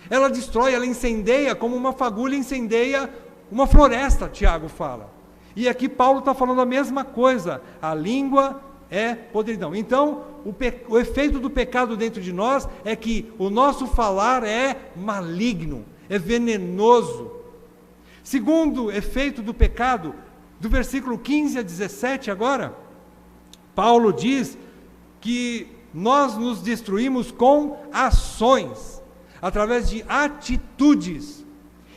ela destrói, ela incendeia, como uma fagulha incendeia uma floresta, Tiago fala. E aqui Paulo está falando a mesma coisa, a língua é podridão. Então, o efeito do pecado dentro de nós é que o nosso falar é maligno, é venenoso. Segundo efeito do pecado, do versículo 15 a 17 agora, Paulo diz que nós nos destruímos com ações, através de atitudes.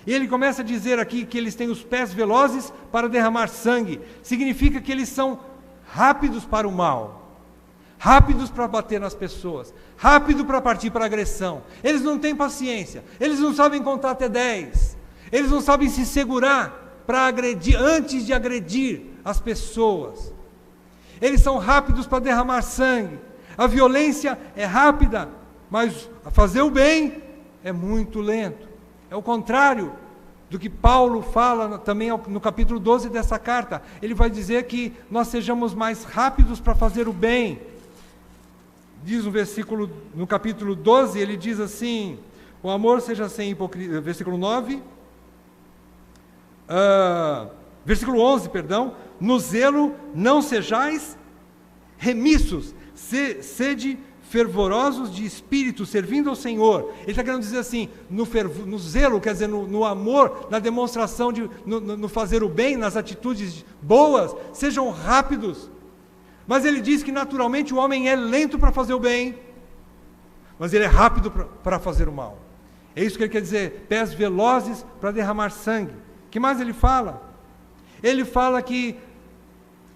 E ele começa a dizer aqui que eles têm os pés velozes para derramar sangue. Significa que eles são rápidos para o mal, rápidos para bater nas pessoas, rápido para partir para a agressão. Eles não têm paciência, eles não sabem contar até 10, eles não sabem se segurar para agredir, antes de agredir as pessoas. Eles são rápidos para derramar sangue. A violência é rápida, mas fazer o bem é muito lento. É o contrário do que Paulo fala também no capítulo 12 dessa carta. Ele vai dizer que nós sejamos mais rápidos para fazer o bem. Diz um versículo, no capítulo 12, ele diz assim: o amor seja sem hipocrisia, versículo 9, versículo 11, perdão, no zelo não sejais remissos, sede fervorosos de espírito, servindo ao Senhor. Ele está querendo dizer assim, no zelo, quer dizer, no amor, na demonstração, no fazer o bem, nas atitudes boas, sejam rápidos. Mas ele diz que naturalmente o homem é lento para fazer o bem, mas ele é rápido para fazer o mal. É isso que ele quer dizer, pés velozes para derramar sangue. O que mais ele fala? Ele fala que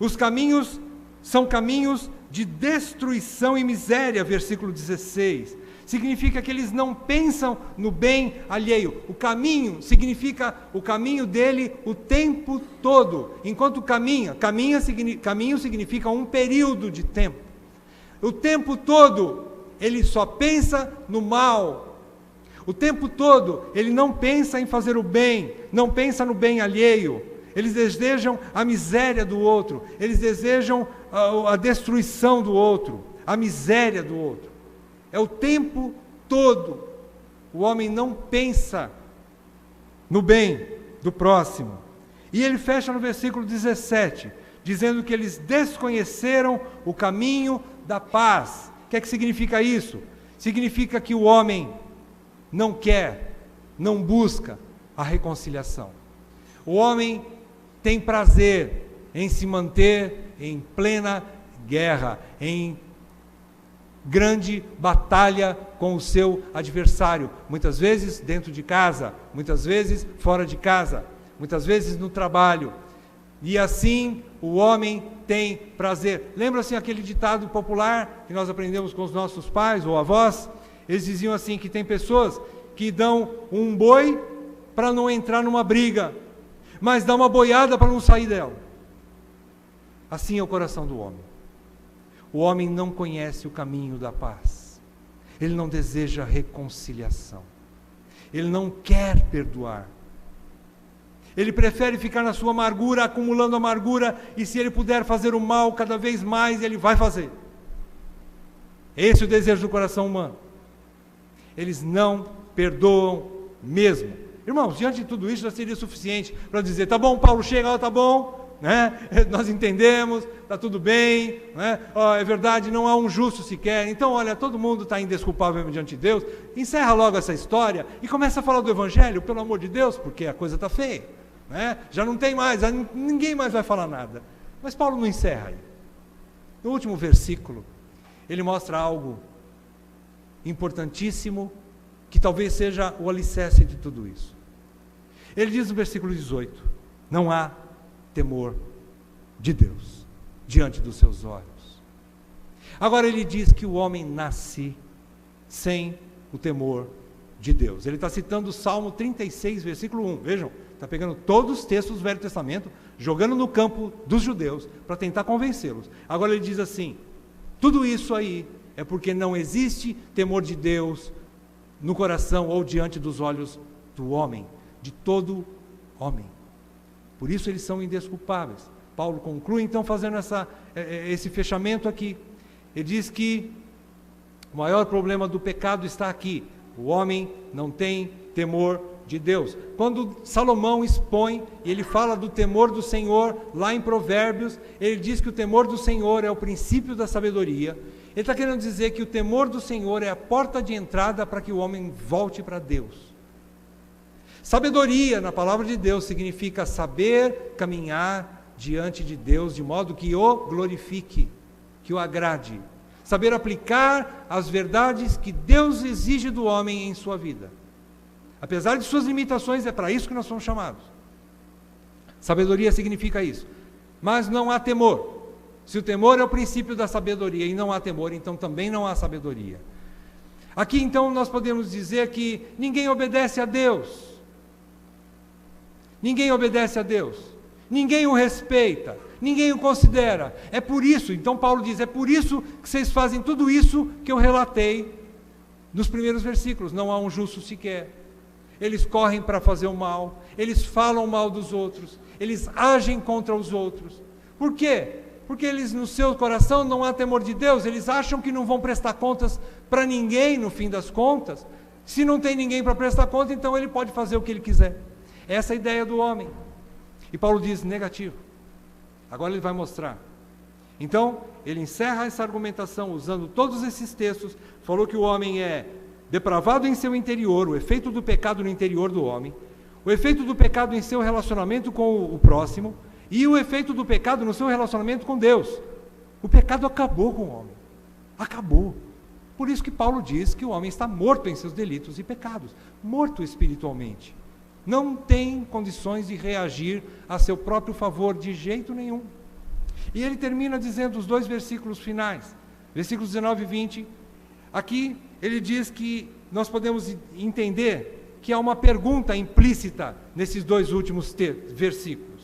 os caminhos são caminhos de destruição e miséria, versículo 16. Significa que eles não pensam no bem alheio. O caminho significa o caminho dele o tempo todo. Enquanto caminho significa um período de tempo. O tempo todo ele só pensa no mal. O tempo todo ele não pensa em fazer o bem, não pensa no bem alheio. Eles desejam a miséria do outro, eles desejam a destruição do outro, a miséria do outro. É o tempo todo. O homem não pensa no bem do próximo. E ele fecha no versículo 17, dizendo que eles desconheceram o caminho da paz. O que é que significa isso? Significa que o homem não quer, não busca a reconciliação. O homem tem prazer em se manter em plena guerra, em grande batalha com o seu adversário, muitas vezes dentro de casa, muitas vezes fora de casa, muitas vezes no trabalho. E assim o homem tem prazer. Lembra-se aquele ditado popular que nós aprendemos com os nossos pais ou avós? Eles diziam assim, que tem pessoas que dão um boi para não entrar numa briga, mas dá uma boiada para não sair dela. Assim é o coração do homem. O homem não conhece o caminho da paz. Ele não deseja reconciliação. Ele não quer perdoar. Ele prefere ficar na sua amargura, acumulando amargura, e se ele puder fazer o mal cada vez mais, ele vai fazer. Esse é o desejo do coração humano. Eles não perdoam mesmo. Irmãos, diante de tudo isso já seria suficiente para dizer, tá bom, Paulo, chega, tá bom, né? Nós entendemos, tá tudo bem, né? É verdade, não há um justo sequer, então olha, todo mundo está indesculpável diante de Deus, encerra logo essa história e começa a falar do Evangelho, pelo amor de Deus, porque a coisa está feia, né? Já não tem mais, ninguém mais vai falar nada. Mas Paulo não encerra aí. No último versículo, ele mostra algo importantíssimo, que talvez seja o alicerce de tudo isso. Ele diz no versículo 18, não há temor de Deus diante dos seus olhos. Agora ele diz que o homem nasce sem o temor de Deus. Ele está citando o Salmo 36, versículo 1, vejam, está pegando todos os textos do Velho Testamento, jogando no campo dos judeus, para tentar convencê-los. Agora ele diz assim, tudo isso aí é porque não existe temor de Deus no coração ou diante dos olhos do homem, de todo homem. Por isso eles são indesculpáveis. Paulo conclui então fazendo esse fechamento aqui. Ele diz que O maior problema do pecado está aqui. O homem não tem temor de Deus. Quando Salomão expõe, e ele fala do temor do Senhor, lá em Provérbios, ele diz que o temor do Senhor é o princípio da sabedoria. Ele está querendo dizer que o temor do Senhor é a porta de entrada para que o homem volte para Deus. Sabedoria, na palavra de Deus, significa saber caminhar diante de Deus, de modo que o glorifique, que o agrade. Saber aplicar as verdades que Deus exige do homem em sua vida. Apesar de suas limitações, é para isso que nós somos chamados. Sabedoria significa isso. Mas não há temor. Se o temor é o princípio da sabedoria e não há temor, então também não há sabedoria. Aqui então nós podemos dizer que ninguém obedece a Deus. Ninguém obedece a Deus. Ninguém o respeita. Ninguém o considera. É por isso, então Paulo diz, é por isso que vocês fazem tudo isso que eu relatei nos primeiros versículos. Não há um justo sequer. Eles correm para fazer o mal. Eles falam mal dos outros. Eles agem contra os outros. Por quê? Porque eles no seu coração não há temor de Deus. Eles acham que não vão prestar contas para ninguém no fim das contas. Se não tem ninguém para prestar conta, então ele pode fazer o que ele quiser. Essa é a ideia do homem. E Paulo diz, negativo. Agora ele vai mostrar. Então, ele encerra essa argumentação usando todos esses textos, falou que o homem é depravado em seu interior, o efeito do pecado no interior do homem, o efeito do pecado em seu relacionamento com o próximo, e o efeito do pecado no seu relacionamento com Deus. O pecado acabou com o homem. Acabou. Por isso que Paulo diz que o homem está morto em seus delitos e pecados, morto espiritualmente. Não tem condições de reagir a seu próprio favor de jeito nenhum. E ele termina dizendo os dois versículos finais, versículos 19 e 20. Aqui ele diz que nós podemos entender que há uma pergunta implícita nesses dois últimos versículos.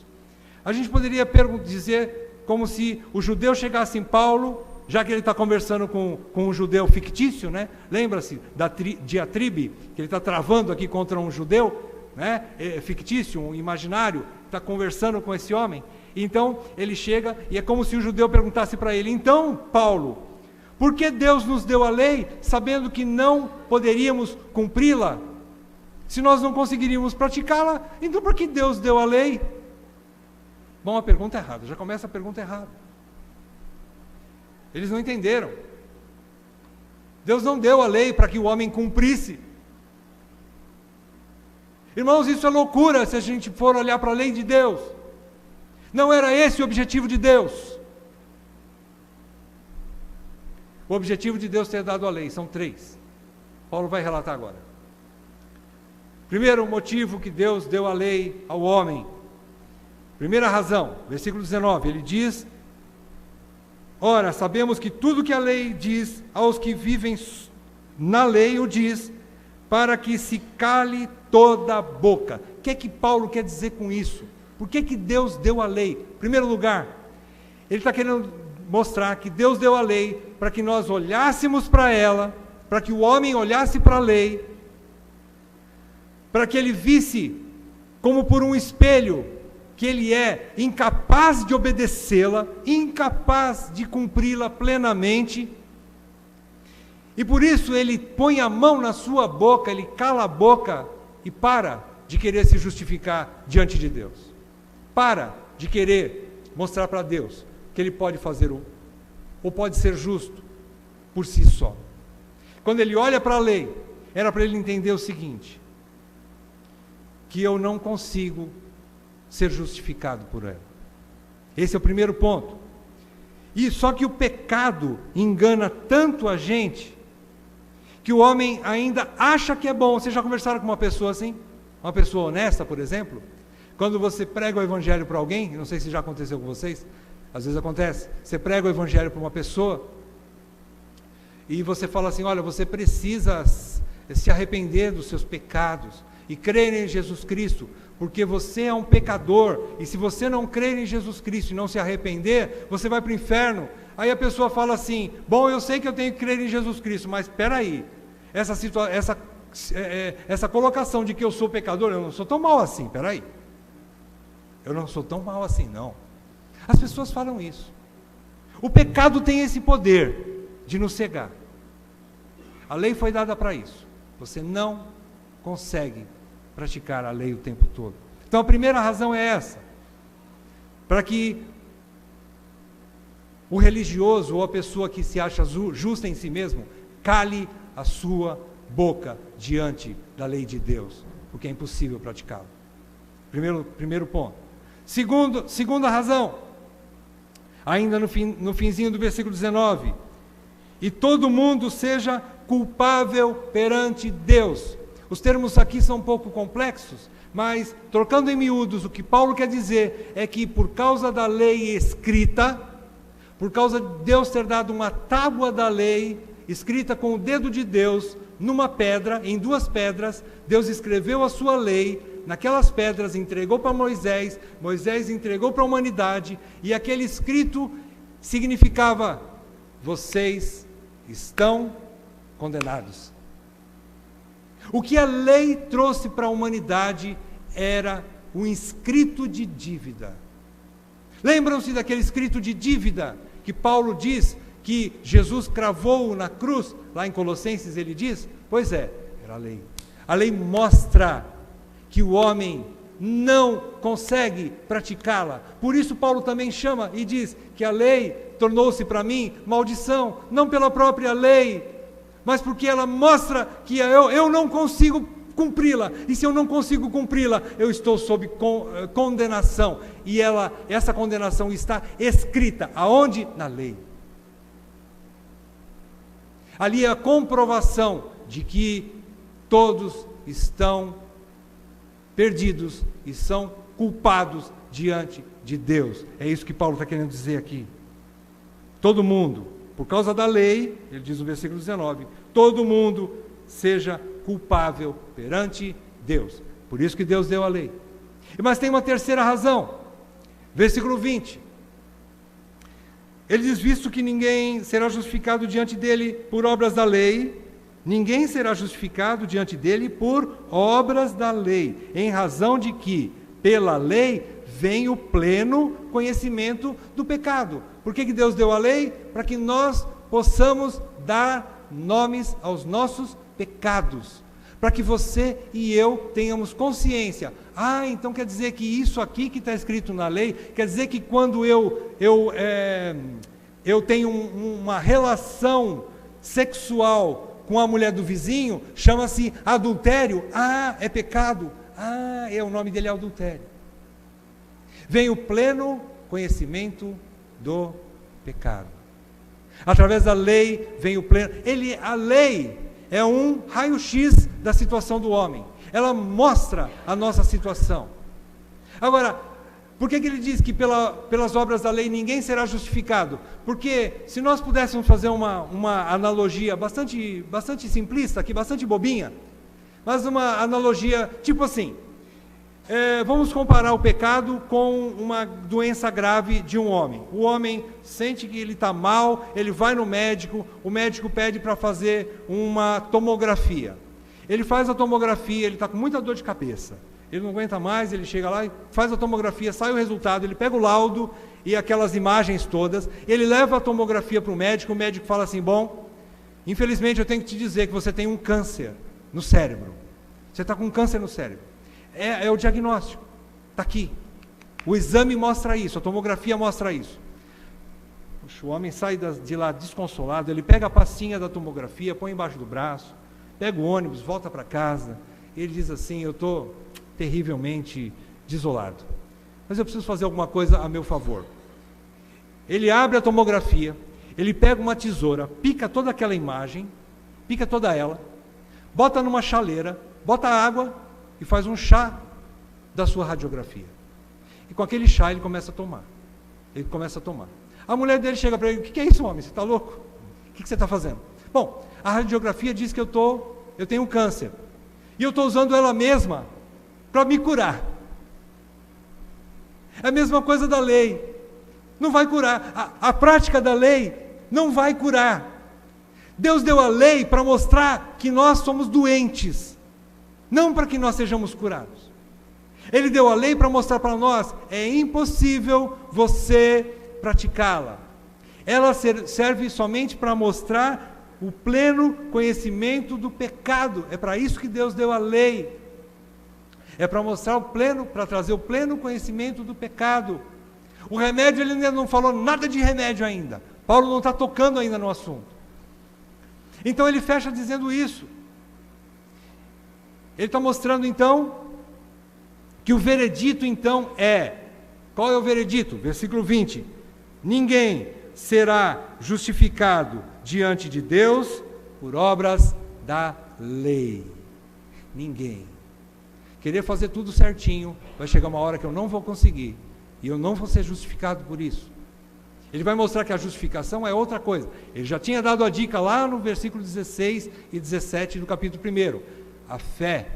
A gente poderia dizer como se o judeu chegasse em Paulo, já que ele está conversando com um judeu fictício, né? Lembra-se da diatribe que ele está travando aqui contra um judeu, né? Fictício, um imaginário, está conversando com esse homem. Então ele chega e é como se o judeu perguntasse para ele, então Paulo, por que Deus nos deu a lei, sabendo que não poderíamos cumpri-la? Se nós não conseguiríamos praticá-la, então por que Deus deu a lei? Bom, a pergunta é errada, já começa a pergunta errada. Eles não entenderam. Deus não deu a lei para que o homem cumprisse. Irmãos, isso é loucura se a gente for olhar para a lei de Deus. Não era esse o objetivo de Deus. O objetivo de Deus ter dado a lei, são 3. Paulo vai relatar agora. Primeiro motivo que Deus deu a lei ao homem. Primeira razão, versículo 19, ele diz, ora, sabemos que tudo que a lei diz aos que vivem na lei o diz, para que se cale toda a boca. O que é que Paulo quer dizer com isso? Por que Deus deu a lei? Em primeiro lugar, ele está querendo mostrar que Deus deu a lei para que nós olhássemos para ela, para que o homem olhasse para a lei, para que ele visse como por um espelho que ele é incapaz de obedecê-la, incapaz de cumpri-la plenamente, e por isso ele põe a mão na sua boca, ele cala a boca e para de querer se justificar diante de Deus. Para de querer mostrar para Deus que ele pode fazer ou pode ser justo por si só. Quando ele olha para a lei, era para ele entender o seguinte, que eu não consigo ser justificado por ela. Esse é o primeiro ponto. E só que o pecado engana tanto a gente, que o homem ainda acha que é bom. Vocês já conversaram com uma pessoa assim? Uma pessoa honesta, por exemplo? Quando você prega o evangelho para alguém, não sei se já aconteceu com vocês, às vezes acontece, você prega o evangelho para uma pessoa, e você fala assim, olha, você precisa se arrepender dos seus pecados, e crer em Jesus Cristo, porque você é um pecador, e se você não crer em Jesus Cristo e não se arrepender, você vai para o inferno. Aí a pessoa fala assim, bom, eu sei que eu tenho que crer em Jesus Cristo, mas espera aí, essa colocação de que eu sou pecador, eu não sou tão mal assim, espera aí. Eu não sou tão mal assim, não. As pessoas falam isso. O pecado tem esse poder de nos cegar. A lei foi dada para isso. Você não consegue praticar a lei o tempo todo. Então a primeira razão é essa. Para que o religioso ou a pessoa que se acha justa em si mesmo, cale a sua boca diante da lei de Deus, porque é impossível praticá-la. Primeiro ponto. Segunda razão, ainda no finzinho do versículo 19, e todo mundo seja culpável perante Deus. Os termos aqui são um pouco complexos, mas trocando em miúdos, o que Paulo quer dizer é que por causa da lei escrita, por causa de Deus ter dado uma tábua da lei, escrita com o dedo de Deus, numa pedra, em 2 pedras, Deus escreveu a sua lei, naquelas pedras entregou para Moisés, Moisés entregou para a humanidade, e aquele escrito significava: vocês estão condenados. O que a lei trouxe para a humanidade era um escrito de dívida. Lembram-se daquele escrito de dívida que Paulo diz que Jesus cravou na cruz? Lá em Colossenses ele diz, pois é, era a lei. A lei mostra que o homem não consegue praticá-la. Por isso Paulo também chama e diz que a lei tornou-se para mim maldição, não pela própria lei, mas porque ela mostra que eu não consigo cumpri-la, e se eu não consigo cumpri-la, eu estou sob condenação, e essa condenação está escrita, aonde? Na lei. Ali é a comprovação de que todos estão perdidos e são culpados diante de Deus. É isso que Paulo está querendo dizer aqui. Todo mundo, por causa da lei, ele diz no versículo 19, todo mundo seja culpável perante Deus. Por isso que Deus deu a lei. Mas tem uma terceira razão. Versículo 20. Ele diz, visto que ninguém será justificado diante dele por obras da lei, ninguém será justificado diante dele por obras da lei, em razão de que, pela lei, vem o pleno conhecimento do pecado. Por que Deus deu a lei? Para que nós possamos dar nomes aos nossos pecados, para que você e eu tenhamos consciência. Então quer dizer que isso aqui que está escrito na lei, quer dizer que quando eu tenho uma relação sexual com a mulher do vizinho, chama-se adultério. É pecado. O nome dele é adultério. Vem o pleno conhecimento do pecado. Através da lei vem o pleno. A lei é um raio-x da situação do homem. Ela mostra a nossa situação. Agora, por que ele diz que pelas obras da lei ninguém será justificado? Porque se nós pudéssemos fazer uma analogia bastante simplista, aqui, bastante bobinha, mas uma analogia tipo assim, vamos comparar o pecado com uma doença grave de um homem. O homem sente que ele está mal, ele vai no médico, o médico pede para fazer uma tomografia. Ele faz a tomografia, ele está com muita dor de cabeça. Ele não aguenta mais, ele chega lá e faz a tomografia, sai o resultado, ele pega o laudo e aquelas imagens todas, ele leva a tomografia para o médico fala assim, bom, infelizmente eu tenho que te dizer que você tem um câncer no cérebro. Você está com um câncer no cérebro. É o diagnóstico, está aqui. O exame mostra isso, a tomografia mostra isso. Puxa, o homem sai de lá desconsolado, ele pega a pastinha da tomografia, põe embaixo do braço, pega o ônibus, volta para casa, ele diz assim, eu estou terrivelmente desolado, mas eu preciso fazer alguma coisa a meu favor. Ele abre a tomografia, ele pega uma tesoura, pica toda aquela imagem, pica toda ela, bota numa chaleira, bota água e faz um chá da sua radiografia. E com aquele chá ele começa a tomar. A mulher dele chega para ele, o que é isso, homem? Você está louco? O que você está fazendo? Bom, a radiografia diz que eu tenho um câncer. E eu estou usando ela mesma para me curar. É a mesma coisa da lei. Não vai curar. A prática da lei não vai curar. Deus deu a lei para mostrar que nós somos doentes, não para que nós sejamos curados. Ele deu a lei para mostrar para nós, é impossível você praticá-la. Ela serve somente para mostrar o pleno conhecimento do pecado. É para isso que Deus deu a lei. É para mostrar para trazer o pleno conhecimento do pecado. O remédio, ele ainda não falou nada de remédio ainda. Paulo não está tocando ainda no assunto. Então ele fecha dizendo isso. Ele está mostrando então que o veredito então qual é o veredito? Versículo 20. Ninguém será justificado diante de Deus por obras da lei. Ninguém. Querer fazer tudo certinho, vai chegar uma hora que eu não vou conseguir. E eu não vou ser justificado por isso. Ele vai mostrar que a justificação é outra coisa. Ele já tinha dado a dica lá no versículo 16 e 17 do capítulo 1. A fé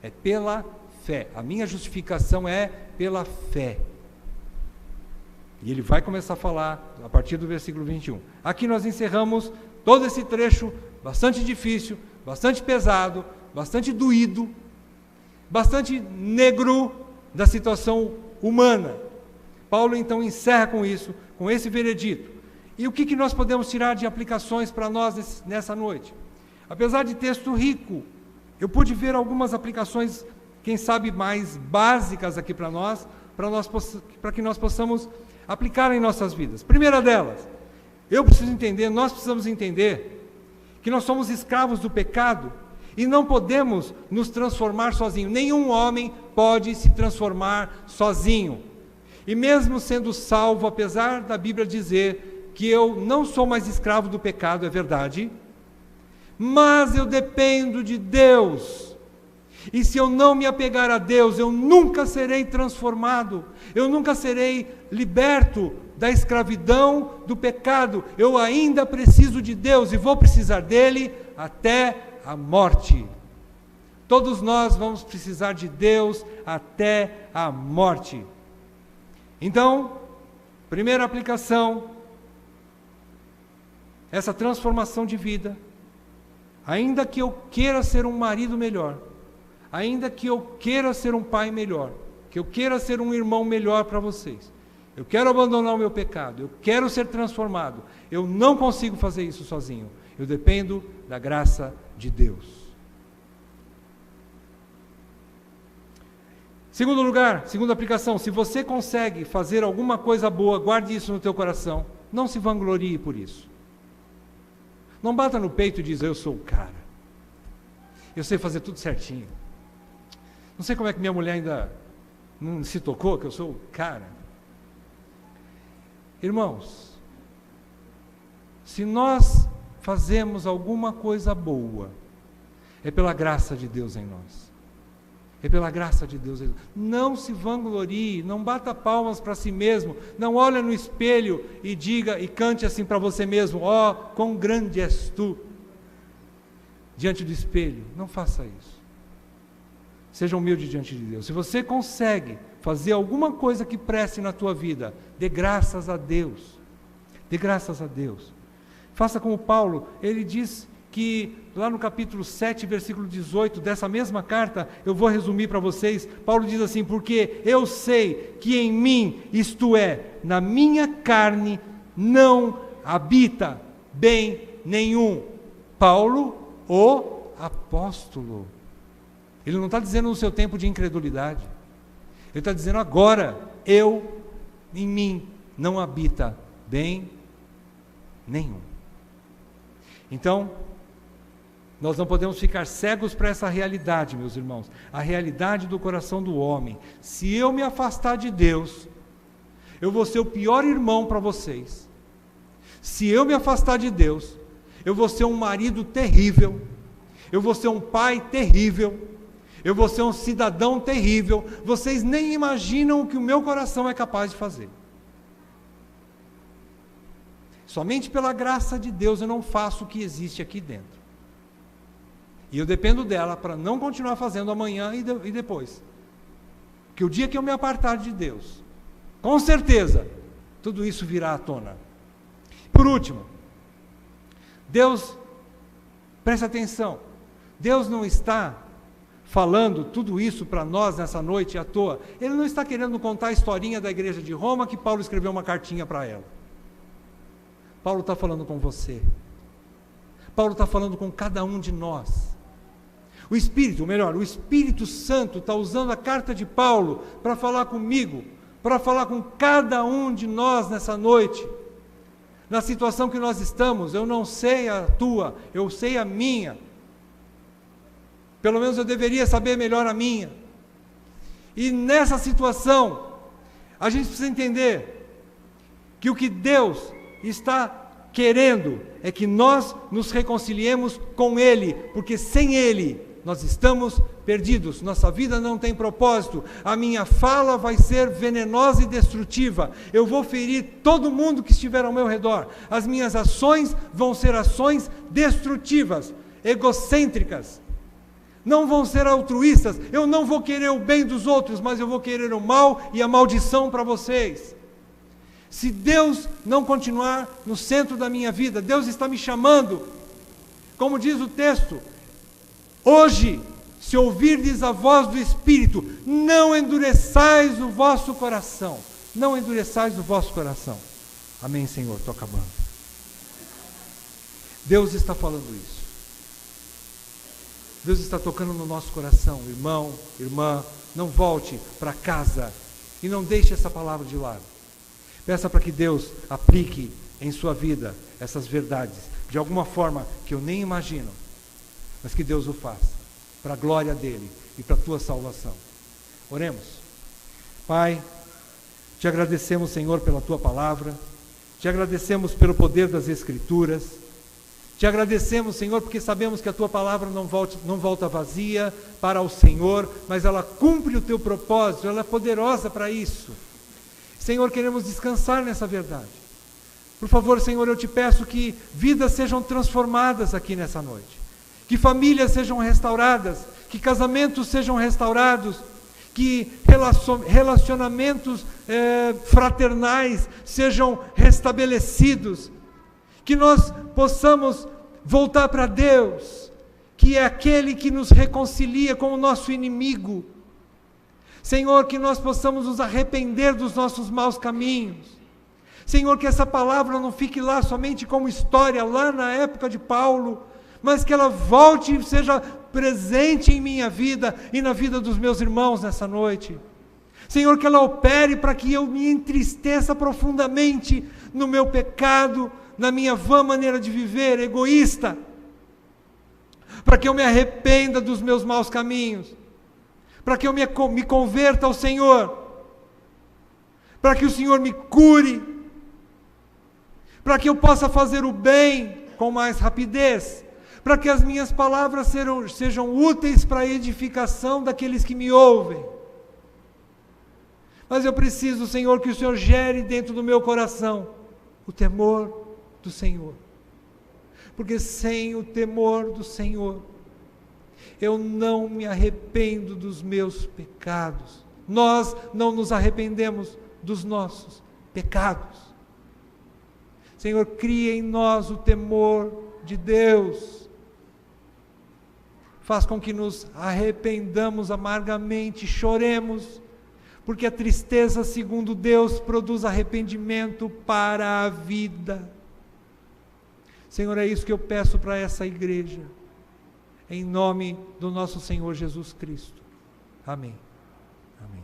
é pela fé. A minha justificação é pela fé. E ele vai começar a falar a partir do versículo 21. Aqui nós encerramos todo esse trecho bastante difícil, bastante pesado, bastante doído, bastante negro da situação humana. Paulo então encerra com isso, com esse veredito. E o que nós podemos tirar de aplicações para nós nessa noite? Apesar de texto rico, eu pude ver algumas aplicações, quem sabe mais básicas aqui para nós, para que nós possamos aplicar em nossas vidas. Primeira delas, nós precisamos entender que nós somos escravos do pecado e não podemos nos transformar sozinhos. Nenhum homem pode se transformar sozinho. E mesmo sendo salvo, apesar da Bíblia dizer que eu não sou mais escravo do pecado, é verdade, mas eu dependo de Deus. E se eu não me apegar a Deus, eu nunca serei transformado, eu nunca serei liberto da escravidão do pecado. Eu ainda preciso de Deus e vou precisar dele até a morte. Todos nós vamos precisar de Deus até a morte. Então, primeira aplicação, essa transformação de vida, ainda que eu queira ser um marido melhor, ainda que eu queira ser um pai melhor, que eu queira ser um irmão melhor para vocês, eu quero abandonar o meu pecado, eu quero ser transformado, eu não consigo fazer isso sozinho, eu dependo da graça de Deus. Segundo lugar, segunda aplicação, se você consegue fazer alguma coisa boa, guarde isso no teu coração, não se vanglorie por isso. Não bata no peito e diz, eu sou o cara, eu sei fazer tudo certinho. Não sei como é que minha mulher ainda não se tocou que eu sou o cara. Irmãos, se nós fazemos alguma coisa boa, é pela graça de Deus em nós. É pela graça de Deus. Não se vanglorie, não bata palmas para si mesmo, não olhe no espelho e diga e cante assim para você mesmo, ó, quão grande és tu, diante do espelho. Não faça isso. Seja humilde diante de Deus. Se você consegue fazer alguma coisa que preste na tua vida, dê graças a Deus. Dê graças a Deus. Faça como Paulo, ele diz que lá no capítulo 7, versículo 18, dessa mesma carta, eu vou resumir para vocês, Paulo diz assim, porque eu sei que em mim, isto é, na minha carne, não habita bem nenhum. Paulo, o apóstolo. Ele não está dizendo no seu tempo de incredulidade, ele está dizendo agora, em mim, não habita bem nenhum. Então, nós não podemos ficar cegos para essa realidade, meus irmãos, a realidade do coração do homem. Se eu me afastar de Deus, eu vou ser o pior irmão para vocês. Se eu me afastar de Deus, eu vou ser um marido terrível, eu vou ser um pai terrível, eu vou ser um cidadão terrível. Vocês nem imaginam o que o meu coração é capaz de fazer. Somente pela graça de Deus eu não faço o que existe aqui dentro. E eu dependo dela para não continuar fazendo amanhã e depois. Porque o dia que eu me apartar de Deus, com certeza, tudo isso virá à tona. Por último, Deus, preste atenção, Deus não está falando tudo isso para nós nessa noite à toa. Ele não está querendo contar a historinha da igreja de Roma que Paulo escreveu uma cartinha para ela. Paulo está falando com você. Paulo está falando com cada um de nós. O Espírito Santo está usando a carta de Paulo para falar comigo, para falar com cada um de nós nessa noite. Na situação que nós estamos, eu não sei a tua, eu sei a minha. Pelo menos eu deveria saber melhor a minha. E nessa situação, a gente precisa entender que o que Deus está querendo é que nós nos reconciliemos com Ele, porque sem Ele nós estamos perdidos, nossa vida não tem propósito, a minha fala vai ser venenosa e destrutiva, eu vou ferir todo mundo que estiver ao meu redor, as minhas ações vão ser ações destrutivas, egocêntricas, não vão ser altruístas, eu não vou querer o bem dos outros, mas eu vou querer o mal e a maldição para vocês. Se Deus não continuar no centro da minha vida, Deus está me chamando, como diz o texto, hoje, se ouvirdes a voz do Espírito, não endureçais o vosso coração. Não endureçais o vosso coração. Amém, Senhor, estou acabando. Deus está falando isso. Deus está tocando no nosso coração. Irmão, irmã, não volte para casa e não deixe essa palavra de lado. Peça para que Deus aplique em sua vida essas verdades, de alguma forma que eu nem imagino, mas que Deus o faça, para a glória dEle e para a tua salvação. Oremos. Pai, te agradecemos, Senhor, pela tua palavra, te agradecemos pelo poder das Escrituras, te agradecemos, Senhor, porque sabemos que a tua palavra não volta vazia para o Senhor, mas ela cumpre o teu propósito, ela é poderosa para isso. Senhor, queremos descansar nessa verdade. Por favor, Senhor, eu te peço que vidas sejam transformadas aqui nessa noite, que famílias sejam restauradas, que casamentos sejam restaurados, que relacionamentos fraternais sejam restabelecidos, que nós possamos voltar para Deus, que é aquele que nos reconcilia com o nosso inimigo. Senhor, que nós possamos nos arrepender dos nossos maus caminhos. Senhor, que essa palavra não fique lá somente como história, lá na época de Paulo, mas que ela volte e seja presente em minha vida e na vida dos meus irmãos nessa noite. Senhor, que ela opere para que eu me entristeça profundamente no meu pecado, na minha vã maneira de viver, egoísta, para que eu me arrependa dos meus maus caminhos, para que eu me converta ao Senhor, para que o Senhor me cure, para que eu possa fazer o bem com mais rapidez, para que as minhas palavras sejam úteis para a edificação daqueles que me ouvem. Mas eu preciso, Senhor, que o Senhor gere dentro do meu coração o temor do Senhor, porque sem o temor do Senhor, eu não me arrependo dos meus pecados, nós não nos arrependemos dos nossos pecados. Senhor, cria em nós o temor de Deus, faz com que nos arrependamos amargamente, choremos, porque a tristeza, segundo Deus, produz arrependimento para a vida. Senhor, é isso que eu peço para essa igreja, em nome do nosso Senhor Jesus Cristo. Amém. Amém.